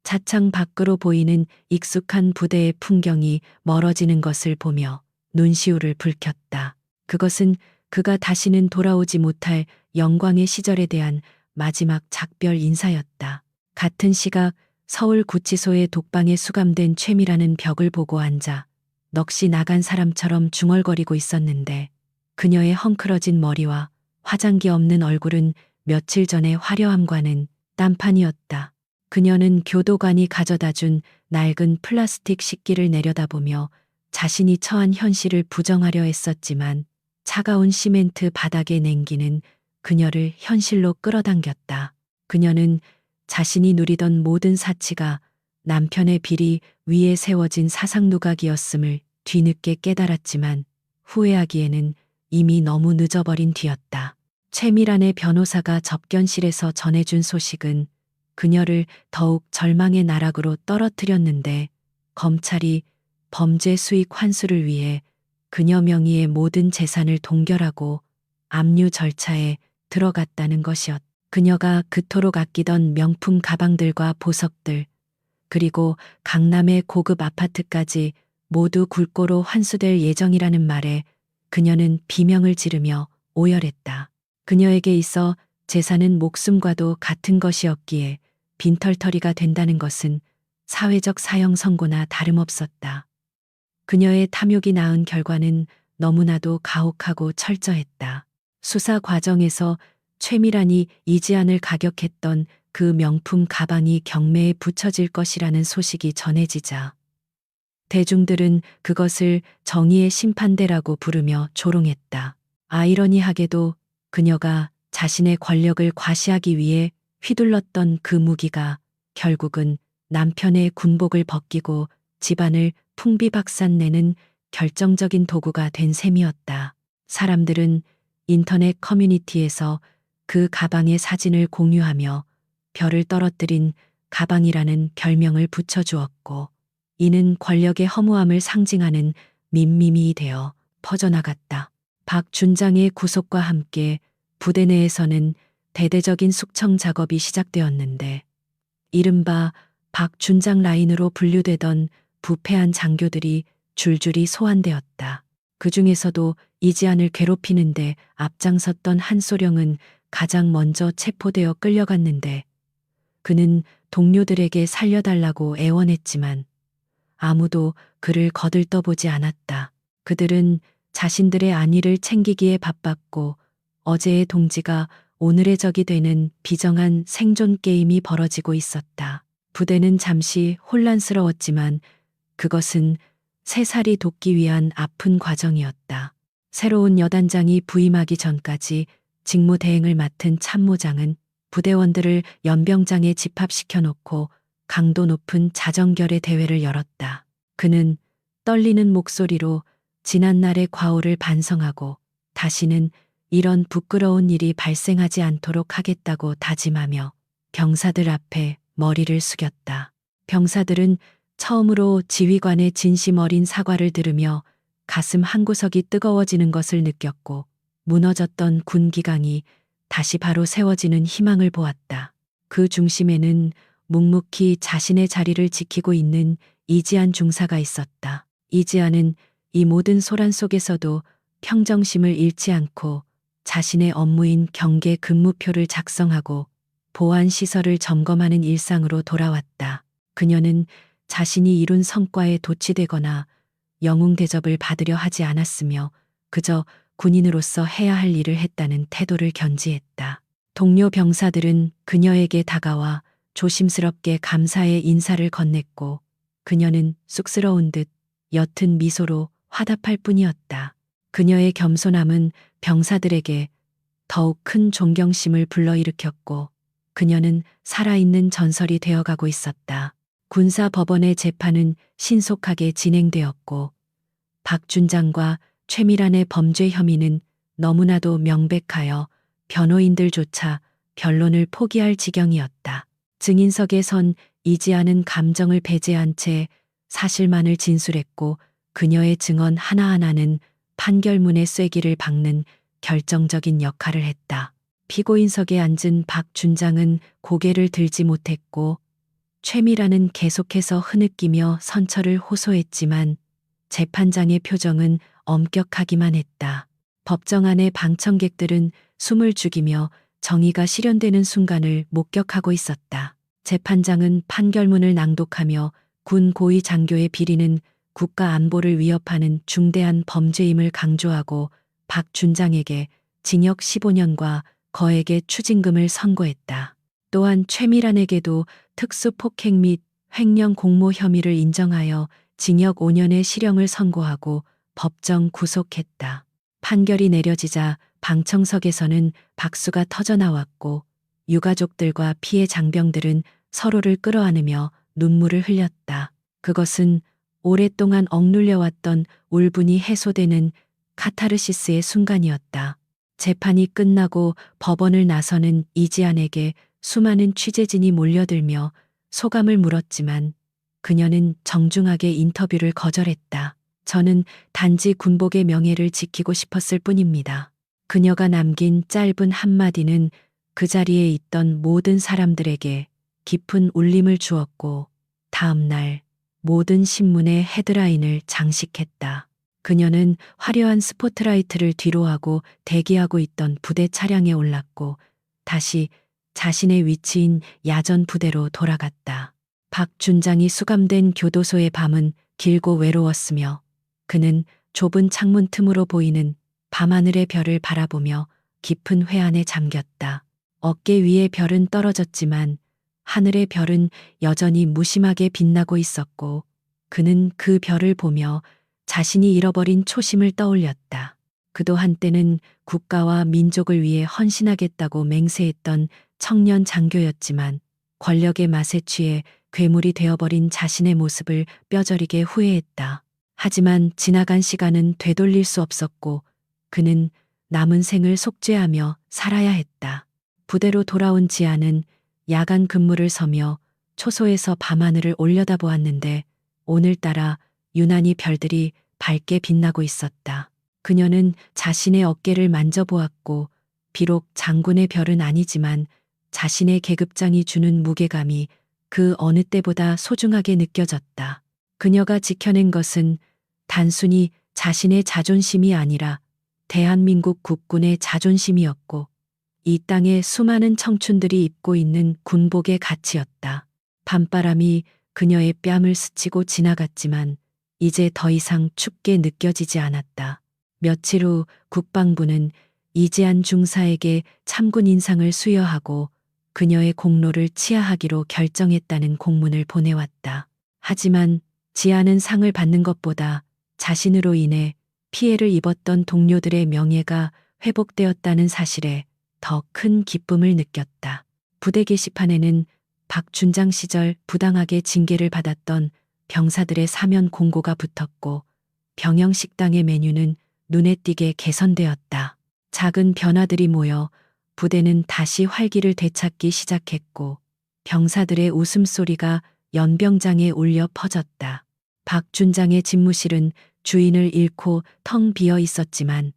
차창 밖으로 보이는 익숙한 부대의 풍경이 멀어지는 것을 보며 눈시울을 붉혔다. 그것은 그가 다시는 돌아오지 못할 영광의 시절에 대한 마지막 작별 인사였다. 같은 시각 서울 구치소의 독방에 수감된 최미라는 벽을 보고 앉아 넋이 나간 사람처럼 중얼거리고 있었는데 그녀의 헝클어진 머리와 화장기 없는 얼굴은 며칠 전의 화려함과는 딴판이었다. 그녀는 교도관이 가져다 준 낡은 플라스틱 식기를 내려다보며 자신이 처한 현실을 부정하려 했었지만 차가운 시멘트 바닥에 냉기는 그녀를 현실로 끌어당겼다. 그녀는 자신이 누리던 모든 사치가 남편의 비리 위에 세워진 사상누각이었음을 뒤늦게 깨달았지만 후회하기에는 이미 너무 늦어버린 뒤였다. 최미란의 변호사가 접견실에서 전해준 소식은 그녀를 더욱 절망의 나락으로 떨어뜨렸는데 검찰이 범죄 수익 환수를 위해 그녀 명의의 모든 재산을 동결하고 압류 절차에 들어갔다는 것이었다. 그녀가 그토록 아끼던 명품 가방들과 보석들 그리고 강남의 고급 아파트까지 모두 굴고로 환수될 예정이라는 말에 그녀는 비명을 지르며 오열했다. 그녀에게 있어 재산은 목숨과도 같은 것이었기에 빈털터리가 된다는 것은 사회적 사형 선고나 다름없었다. 그녀의 탐욕이 낳은 결과는 너무나도 가혹하고 철저했다. 수사 과정에서 최미란이 이지안을 가격했던 그 명품 가방이 경매에 붙여질 것이라는 소식이 전해지자 대중들은 그것을 정의의 심판대라고 부르며 조롱했다. 아이러니하게도 그녀가 자신의 권력을 과시하기 위해 휘둘렀던 그 무기가 결국은 남편의 군복을 벗기고 집안을 풍비박산내는 결정적인 도구가 된 셈이었다. 사람들은 인터넷 커뮤니티에서 그 가방의 사진을 공유하며 별을 떨어뜨린 가방이라는 별명을 붙여주었고 이는 권력의 허무함을 상징하는 밈이 되어 퍼져나갔다. 박준장의 구속과 함께 부대 내에서는 대대적인 숙청 작업이 시작되었는데 이른바 박준장 라인으로 분류되던 부패한 장교들이 줄줄이 소환되었다. 그 중에서도 이지안을 괴롭히는데 앞장섰던 한소령은 가장 먼저 체포되어 끌려갔는데 그는 동료들에게 살려달라고 애원했지만 아무도 그를 거들떠보지 않았다. 그들은 자신들의 안위를 챙기기에 바빴고 어제의 동지가 오늘의 적이 되는 비정한 생존 게임이 벌어지고 있었다. 부대는 잠시 혼란스러웠지만 그것은 새살이 돋기 위한 아픈 과정이었다. 새로운 여단장이 부임하기 전까지 직무 대행을 맡은 참모장은 부대원들을 연병장에 집합시켜 놓고 강도 높은 자정결의 대회를 열었다. 그는 떨리는 목소리로 지난날의 과오를 반성하고 다시는 이런 부끄러운 일이 발생하지 않도록 하겠다고 다짐하며 병사들 앞에 머리를 숙였다. 병사들은 처음으로 지휘관의 진심 어린 사과를 들으며 가슴 한구석이 뜨거워지는 것을 느꼈고 무너졌던 군기강이 다시 바로 세워지는 희망을 보았다. 그 중심에는 묵묵히 자신의 자리를 지키고 있는 이지한 중사가 있었다. 이지한은 이 모든 소란 속에서도 평정심을 잃지 않고 자신의 업무인 경계 근무표를 작성하고 보안 시설을 점검하는 일상으로 돌아왔다. 그녀는 자신이 이룬 성과에 도취되거나 영웅 대접을 받으려 하지 않았으며 그저 군인으로서 해야 할 일을 했다는 태도를 견지했다. 동료 병사들은 그녀에게 다가와 조심스럽게 감사의 인사를 건넸고 그녀는 쑥스러운 듯 옅은 미소로 화답할 뿐이었다. 그녀의 겸손함은 병사들에게 더욱 큰 존경심을 불러일으켰고 그녀는 살아있는 전설이 되어가고 있었다. 군사 법원의 재판은 신속하게 진행되었고 박준장과 최미란의 범죄 혐의는 너무나도 명백하여 변호인들조차 변론을 포기할 지경이었다. 증인석에 선 이지아는 감정을 배제한 채 사실만을 진술했고 그녀의 증언 하나하나는 판결문의 쐐기를 박는 결정적인 역할을 했다. 피고인석에 앉은 박준장은 고개를 들지 못했고 최미라는 계속해서 흐느끼며 선처를 호소했지만 재판장의 표정은 엄격하기만 했다. 법정 안의 방청객들은 숨을 죽이며 정의가 실현되는 순간을 목격하고 있었다. 재판장은 판결문을 낭독하며 군 고위 장교의 비리는 국가 안보를 위협하는 중대한 범죄임을 강조하고 박준장에게 징역 15년과 거액의 추징금을 선고했다. 또한 최미란에게도 특수폭행 및 횡령 공모 혐의를 인정하여 징역 5년의 실형을 선고하고 법정 구속했다. 판결이 내려지자 방청석에서는 박수가 터져나왔고 유가족들과 피해 장병들은 서로를 끌어안으며 눈물을 흘렸다. 그것은 오랫동안 억눌려왔던 울분이 해소되는 카타르시스의 순간이었다. 재판이 끝나고 법원을 나서는 이지안에게 수많은 취재진이 몰려들며 소감을 물었지만 그녀는 정중하게 인터뷰를 거절했다. 저는 단지 군복의 명예를 지키고 싶었을 뿐입니다. 그녀가 남긴 짧은 한마디는 그 자리에 있던 모든 사람들에게 깊은 울림을 주었고 다음 날 모든 신문의 헤드라인을 장식했다. 그녀는 화려한 스포트라이트를 뒤로하고 대기하고 있던 부대 차량에 올랐고 다시 자신의 위치인 야전 부대로 돌아갔다. 박준장이 수감된 교도소의 밤은 길고 외로웠으며 그는 좁은 창문 틈으로 보이는 밤하늘의 별을 바라보며 깊은 회한에 잠겼다. 어깨 위의 별은 떨어졌지만 하늘의 별은 여전히 무심하게 빛나고 있었고 그는 그 별을 보며 자신이 잃어버린 초심을 떠올렸다. 그도 한때는 국가와 민족을 위해 헌신하겠다고 맹세했던 청년 장교였지만 권력의 맛에 취해 괴물이 되어버린 자신의 모습을 뼈저리게 후회했다. 하지만 지나간 시간은 되돌릴 수 없었고 그는 남은 생을 속죄하며 살아야 했다. 부대로 돌아온 지아는 야간 근무를 서며 초소에서 밤하늘을 올려다보았는데 오늘따라 유난히 별들이 밝게 빛나고 있었다. 그녀는 자신의 어깨를 만져보았고 비록 장군의 별은 아니지만 자신의 계급장이 주는 무게감이 그 어느 때보다 소중하게 느껴졌다. 그녀가 지켜낸 것은 단순히 자신의 자존심이 아니라 대한민국 국군의 자존심이었고 이 땅의 수많은 청춘들이 입고 있는 군복의 가치였다. 밤바람이 그녀의 뺨을 스치고 지나갔지만 이제 더 이상 춥게 느껴지지 않았다. 며칠 후 국방부는 이지안 중사에게 참군 인상을 수여하고 그녀의 공로를 치하하기로 결정했다는 공문을 보내왔다. 하지만 지아는 상을 받는 것보다 자신으로 인해 피해를 입었던 동료들의 명예가 회복되었다는 사실에 더 큰 기쁨을 느꼈다. 부대 게시판에는 박준장 시절 부당하게 징계를 받았던 병사들의 사면 공고가 붙었고 병영 식당의 메뉴는 눈에 띄게 개선되었다. 작은 변화들이 모여 부대는 다시 활기를 되찾기 시작했고 병사들의 웃음소리가 연병장에 울려 퍼졌다. 박준장의 집무실은 주인을 잃고 텅 비어 있었지만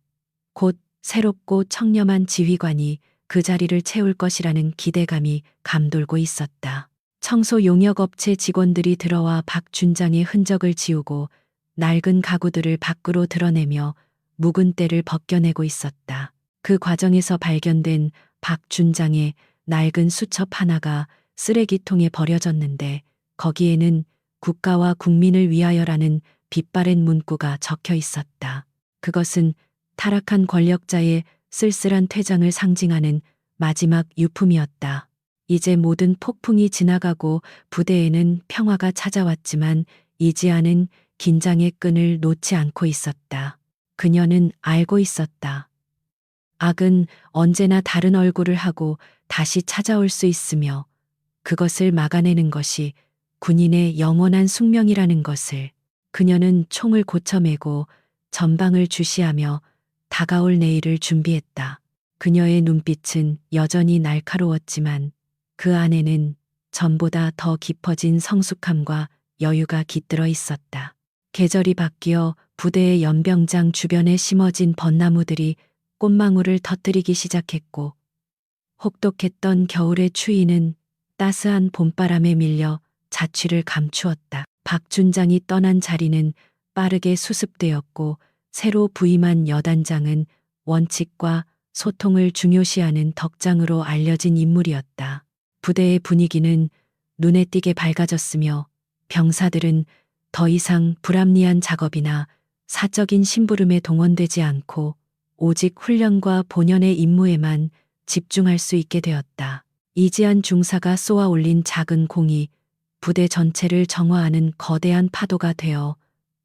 곧 새롭고 청렴한 지휘관이 그 자리를 채울 것이라는 기대감이 감돌고 있었다. 청소 용역업체 직원들이 들어와 박준장의 흔적을 지우고 낡은 가구들을 밖으로 드러내며 묵은 때를 벗겨내고 있었다. 그 과정에서 발견된 박준장의 낡은 수첩 하나가 쓰레기통에 버려졌는데 거기에는 국가와 국민을 위하여라는 빛바랜 문구가 적혀 있었다. 그것은 타락한 권력자의 쓸쓸한 퇴장을 상징하는 마지막 유품이었다. 이제 모든 폭풍이 지나가고 부대에는 평화가 찾아왔지만 이지아는 긴장의 끈을 놓지 않고 있었다. 그녀는 알고 있었다. 악은 언제나 다른 얼굴을 하고 다시 찾아올 수 있으며 그것을 막아내는 것이 군인의 영원한 숙명이라는 것을. 그녀는 총을 고쳐매고 전방을 주시하며 다가올 내일을 준비했다. 그녀의 눈빛은 여전히 날카로웠지만 그 안에는 전보다 더 깊어진 성숙함과 여유가 깃들어 있었다. 계절이 바뀌어 부대의 연병장 주변에 심어진 벚나무들이 꽃망울을 터뜨리기 시작했고 혹독했던 겨울의 추위는 따스한 봄바람에 밀려 자취를 감추었다. 박준장이 떠난 자리는 빠르게 수습되었고 새로 부임한 여단장은 원칙과 소통을 중요시하는 덕장으로 알려진 인물이었다. 부대의 분위기는 눈에 띄게 밝아졌으며 병사들은 더 이상 불합리한 작업이나 사적인 심부름에 동원되지 않고 오직 훈련과 본연의 임무에만 집중할 수 있게 되었다. 이지한 중사가 쏘아 올린 작은 공이 부대 전체를 정화하는 거대한 파도가 되어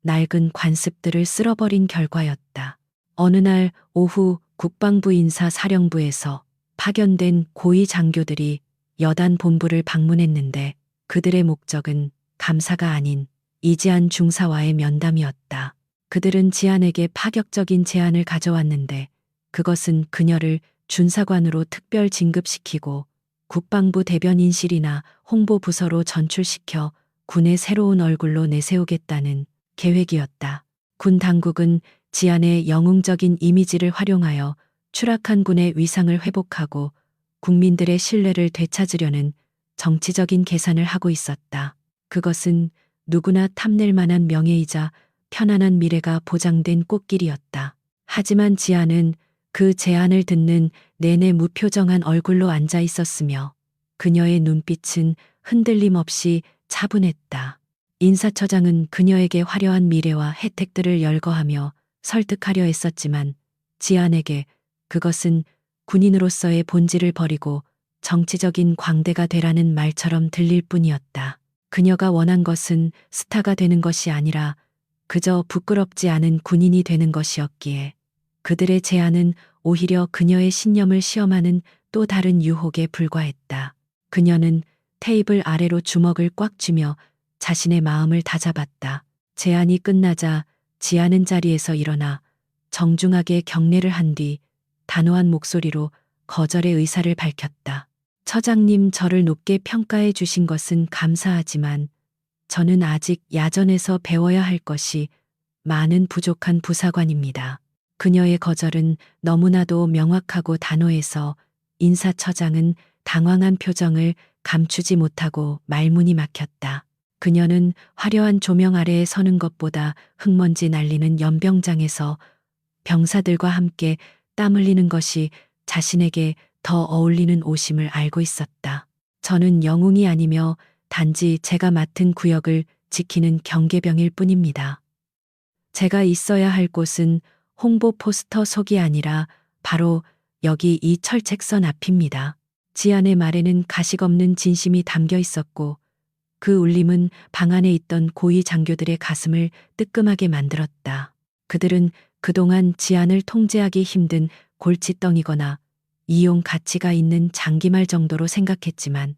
낡은 관습들을 쓸어버린 결과였다. 어느 날 오후 국방부 인사사령부에서 파견된 고위 장교들이 여단 본부를 방문했는데 그들의 목적은 감사가 아닌 이지한 중사와의 면담이었다. 그들은 지안에게 파격적인 제안을 가져왔는데 그것은 그녀를 준사관으로 특별 진급시키고 국방부 대변인실이나 홍보부서로 전출시켜 군의 새로운 얼굴로 내세우겠다는 계획이었다. 군 당국은 지안의 영웅적인 이미지를 활용하여 추락한 군의 위상을 회복하고 국민들의 신뢰를 되찾으려는 정치적인 계산을 하고 있었다. 그것은 누구나 탐낼 만한 명예이자 편안한 미래가 보장된 꽃길이었다. 하지만 지안은 그 제안을 듣는 내내 무표정한 얼굴로 앉아 있었으며 그녀의 눈빛은 흔들림 없이 차분했다. 인사처장은 그녀에게 화려한 미래와 혜택들을 열거하며 설득하려 했었지만 지안에게 그것은 군인으로서의 본질을 버리고 정치적인 광대가 되라는 말처럼 들릴 뿐이었다. 그녀가 원한 것은 스타가 되는 것이 아니라 그저 부끄럽지 않은 군인이 되는 것이었기에 그들의 제안은 오히려 그녀의 신념을 시험하는 또 다른 유혹에 불과했다. 그녀는 테이블 아래로 주먹을 꽉 쥐며 자신의 마음을 다잡았다. 제안이 끝나자 지안은 자리에서 일어나 정중하게 경례를 한 뒤 단호한 목소리로 거절의 의사를 밝혔다. 처장님, 저를 높게 평가해 주신 것은 감사하지만 저는 아직 야전에서 배워야 할 것이 많은 부족한 부사관입니다. 그녀의 거절은 너무나도 명확하고 단호해서 인사처장은 당황한 표정을 감추지 못하고 말문이 막혔다. 그녀는 화려한 조명 아래에 서는 것보다 흙먼지 날리는 연병장에서 병사들과 함께 땀 흘리는 것이 자신에게 더 어울리는 옷임을 알고 있었다. 저는 영웅이 아니며 단지 제가 맡은 구역을 지키는 경계병일 뿐입니다. 제가 있어야 할 곳은 홍보 포스터 속이 아니라 바로 여기 이 철책선 앞입니다. 지안의 말에는 가식 없는 진심이 담겨 있었고 그 울림은 방 안에 있던 고위 장교들의 가슴을 뜨끔하게 만들었다. 그들은 그동안 지안을 통제하기 힘든 골칫덩이거나 이용 가치가 있는 장기말 정도로 생각했지만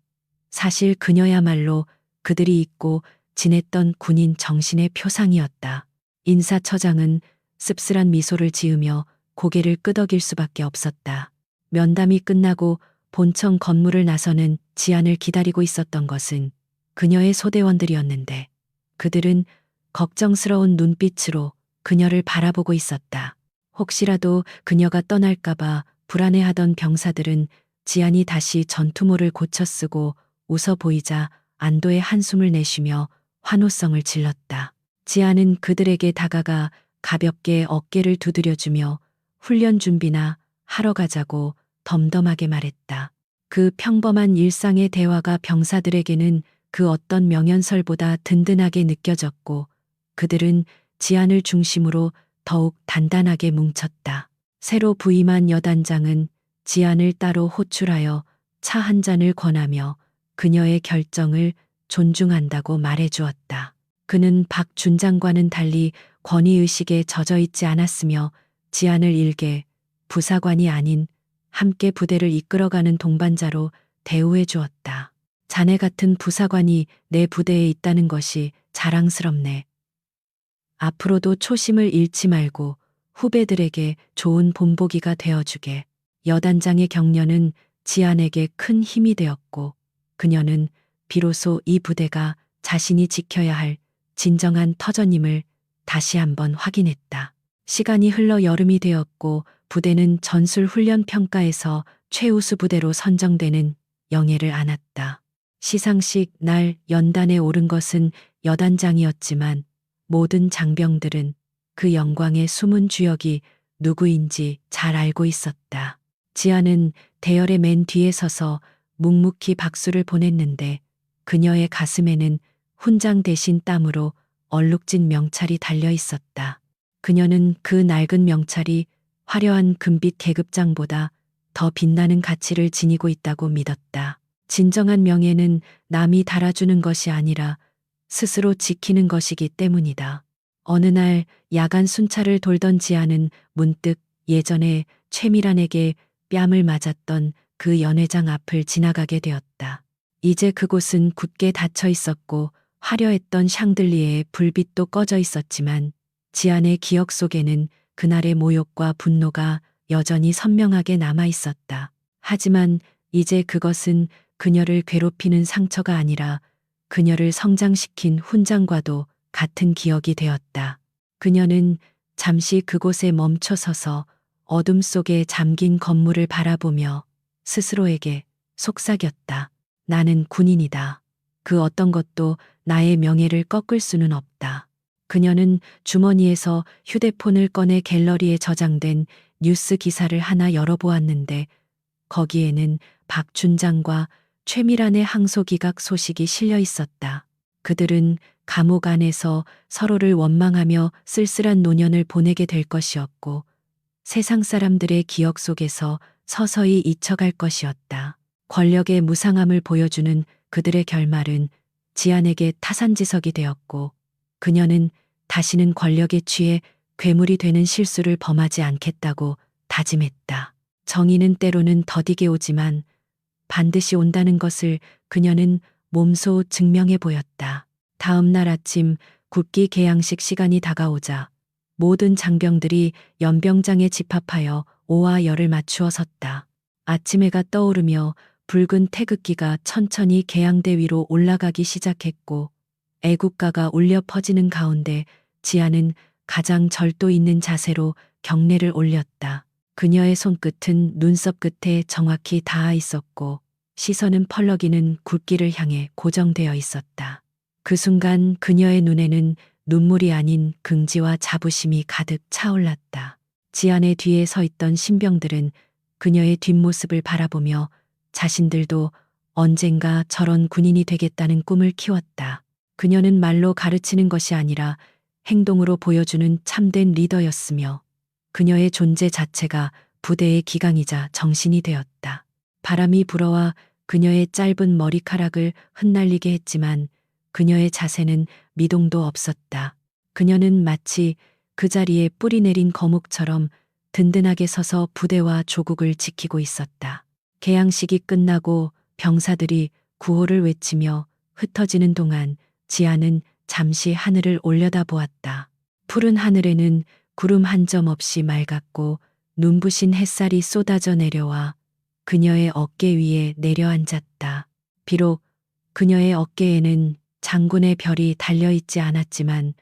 사실 그녀야말로 그들이 잊고 지냈던 군인 정신의 표상이었다. 인사처장은 씁쓸한 미소를 지으며 고개를 끄덕일 수밖에 없었다. 면담이 끝나고 본청 건물을 나서는 지안을 기다리고 있었던 것은 그녀의 소대원들이었는데 그들은 걱정스러운 눈빛으로 그녀를 바라보고 있었다. 혹시라도 그녀가 떠날까봐 불안해하던 병사들은 지안이 다시 전투모를 고쳐 쓰고 웃어 보이자 안도의 한숨을 내쉬며 환호성을 질렀다. 지안은 그들에게 다가가 가볍게 어깨를 두드려주며 훈련 준비나 하러 가자고 덤덤하게 말했다. 그 평범한 일상의 대화가 병사들에게는 그 어떤 명연설보다 든든하게 느껴졌고 그들은 지안을 중심으로 더욱 단단하게 뭉쳤다. 새로 부임한 여단장은 지안을 따로 호출하여 차 한 잔을 권하며 그녀의 결정을 존중한다고 말해주었다. 그는 박준장과는 달리 권위의식에 젖어 있지 않았으며 지안을 일개 부사관이 아닌 함께 부대를 이끌어가는 동반자로 대우해 주었다. 자네 같은 부사관이 내 부대에 있다는 것이 자랑스럽네. 앞으로도 초심을 잃지 말고 후배들에게 좋은 본보기가 되어주게. 여단장의 격려는 지안에게 큰 힘이 되었고 그녀는 비로소 이 부대가 자신이 지켜야 할 진정한 터전임을 다시 한번 확인했다. 시간이 흘러 여름이 되었고 부대는 전술 훈련 평가에서 최우수 부대로 선정되는 영예를 안았다. 시상식 날 연단에 오른 것은 여단장이었지만 모든 장병들은 그 영광의 숨은 주역이 누구인지 잘 알고 있었다. 지아는 대열의 맨 뒤에 서서 묵묵히 박수를 보냈는데 그녀의 가슴에는 훈장 대신 땀으로 얼룩진 명찰이 달려 있었다. 그녀는 그 낡은 명찰이 화려한 금빛 계급장보다 더 빛나는 가치를 지니고 있다고 믿었다. 진정한 명예는 남이 달아주는 것이 아니라 스스로 지키는 것이기 때문이다. 어느 날 야간 순찰을 돌던 지아는 문득 예전에 최미란에게 뺨을 맞았던 그 연회장 앞을 지나가게 되었다. 이제 그곳은 굳게 닫혀 있었고 화려했던 샹들리에의 불빛도 꺼져 있었지만 지안의 기억 속에는 그날의 모욕과 분노가 여전히 선명하게 남아 있었다. 하지만 이제 그것은 그녀를 괴롭히는 상처가 아니라 그녀를 성장시킨 훈장과도 같은 기억이 되었다. 그녀는 잠시 그곳에 멈춰 서서 어둠 속에 잠긴 건물을 바라보며 스스로에게 속삭였다. 나는 군인이다. 그 어떤 것도 나의 명예를 꺾을 수는 없다. 그녀는 주머니에서 휴대폰을 꺼내 갤러리에 저장된 뉴스 기사를 하나 열어보았는데 거기에는 박준장과 최미란의 항소기각 소식이 실려 있었다. 그들은 감옥 안에서 서로를 원망하며 쓸쓸한 노년을 보내게 될 것이었고 세상 사람들의 기억 속에서 서서히 잊혀갈 것이었다. 권력의 무상함을 보여주는 그들의 결말은 지안에게 타산지석이 되었고 그녀는 다시는 권력에 취해 괴물이 되는 실수를 범하지 않겠다고 다짐했다. 정의는 때로는 더디게 오지만 반드시 온다는 것을 그녀는 몸소 증명해 보였다. 다음 날 아침 국기 개양식 시간이 다가오자 모든 장병들이 연병장에 집합하여 오와 열을 맞추어 섰다. 아침 해가 떠오르며 붉은 태극기가 천천히 개양대 위로 올라가기 시작했고 애국가가 울려 퍼지는 가운데 지아는 가장 절도 있는 자세로 경례를 올렸다. 그녀의 손끝은 눈썹 끝에 정확히 닿아 있었고 시선은 펄럭이는 국기를 향해 고정되어 있었다. 그 순간 그녀의 눈에는 눈물이 아닌 긍지와 자부심이 가득 차올랐다. 지안의 뒤에 서 있던 신병들은 그녀의 뒷모습을 바라보며 자신들도 언젠가 저런 군인이 되겠다는 꿈을 키웠다. 그녀는 말로 가르치는 것이 아니라 행동으로 보여주는 참된 리더였으며 그녀의 존재 자체가 부대의 기강이자 정신이 되었다. 바람이 불어와 그녀의 짧은 머리카락을 흩날리게 했지만 그녀의 자세는 미동도 없었다. 그녀는 마치 그 자리에 뿌리 내린 거목처럼 든든하게 서서 부대와 조국을 지키고 있었다. 개양식이 끝나고 병사들이 구호를 외치며 흩어지는 동안 지아는 잠시 하늘을 올려다보았다. 푸른 하늘에는 구름 한 점 없이 맑았고 눈부신 햇살이 쏟아져 내려와 그녀의 어깨 위에 내려앉았다. 비록 그녀의 어깨에는 장군의 별이 달려있지 않았지만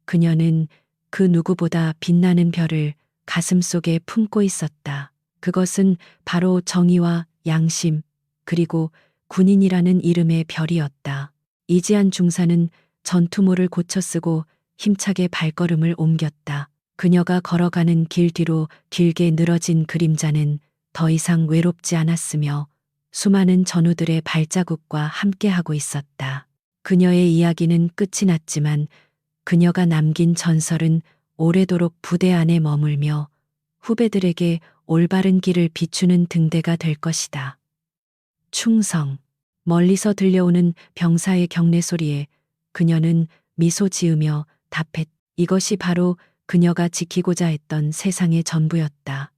그녀는 그 누구보다 빛나는 별을 가슴속에 품고 있었다. 그것은 바로 정의와 양심, 그리고 군인이라는 이름의 별이었다. 이지한 중사는 전투모를 고쳐 쓰고 힘차게 발걸음을 옮겼다. 그녀가 걸어가는 길 뒤로 길게 늘어진 그림자는 더 이상 외롭지 않았으며 수많은 전우들의 발자국과 함께하고 있었다. 그녀의 이야기는 끝이 났지만 그녀가 남긴 전설은 오래도록 부대 안에 머물며 후배들에게 올바른 길을 비추는 등대가 될 것이다. 충성. 멀리서 들려오는 병사의 경례 소리에 그녀는 미소 지으며 답했. 이것이 바로 그녀가 지키고자 했던 세상의 전부였다.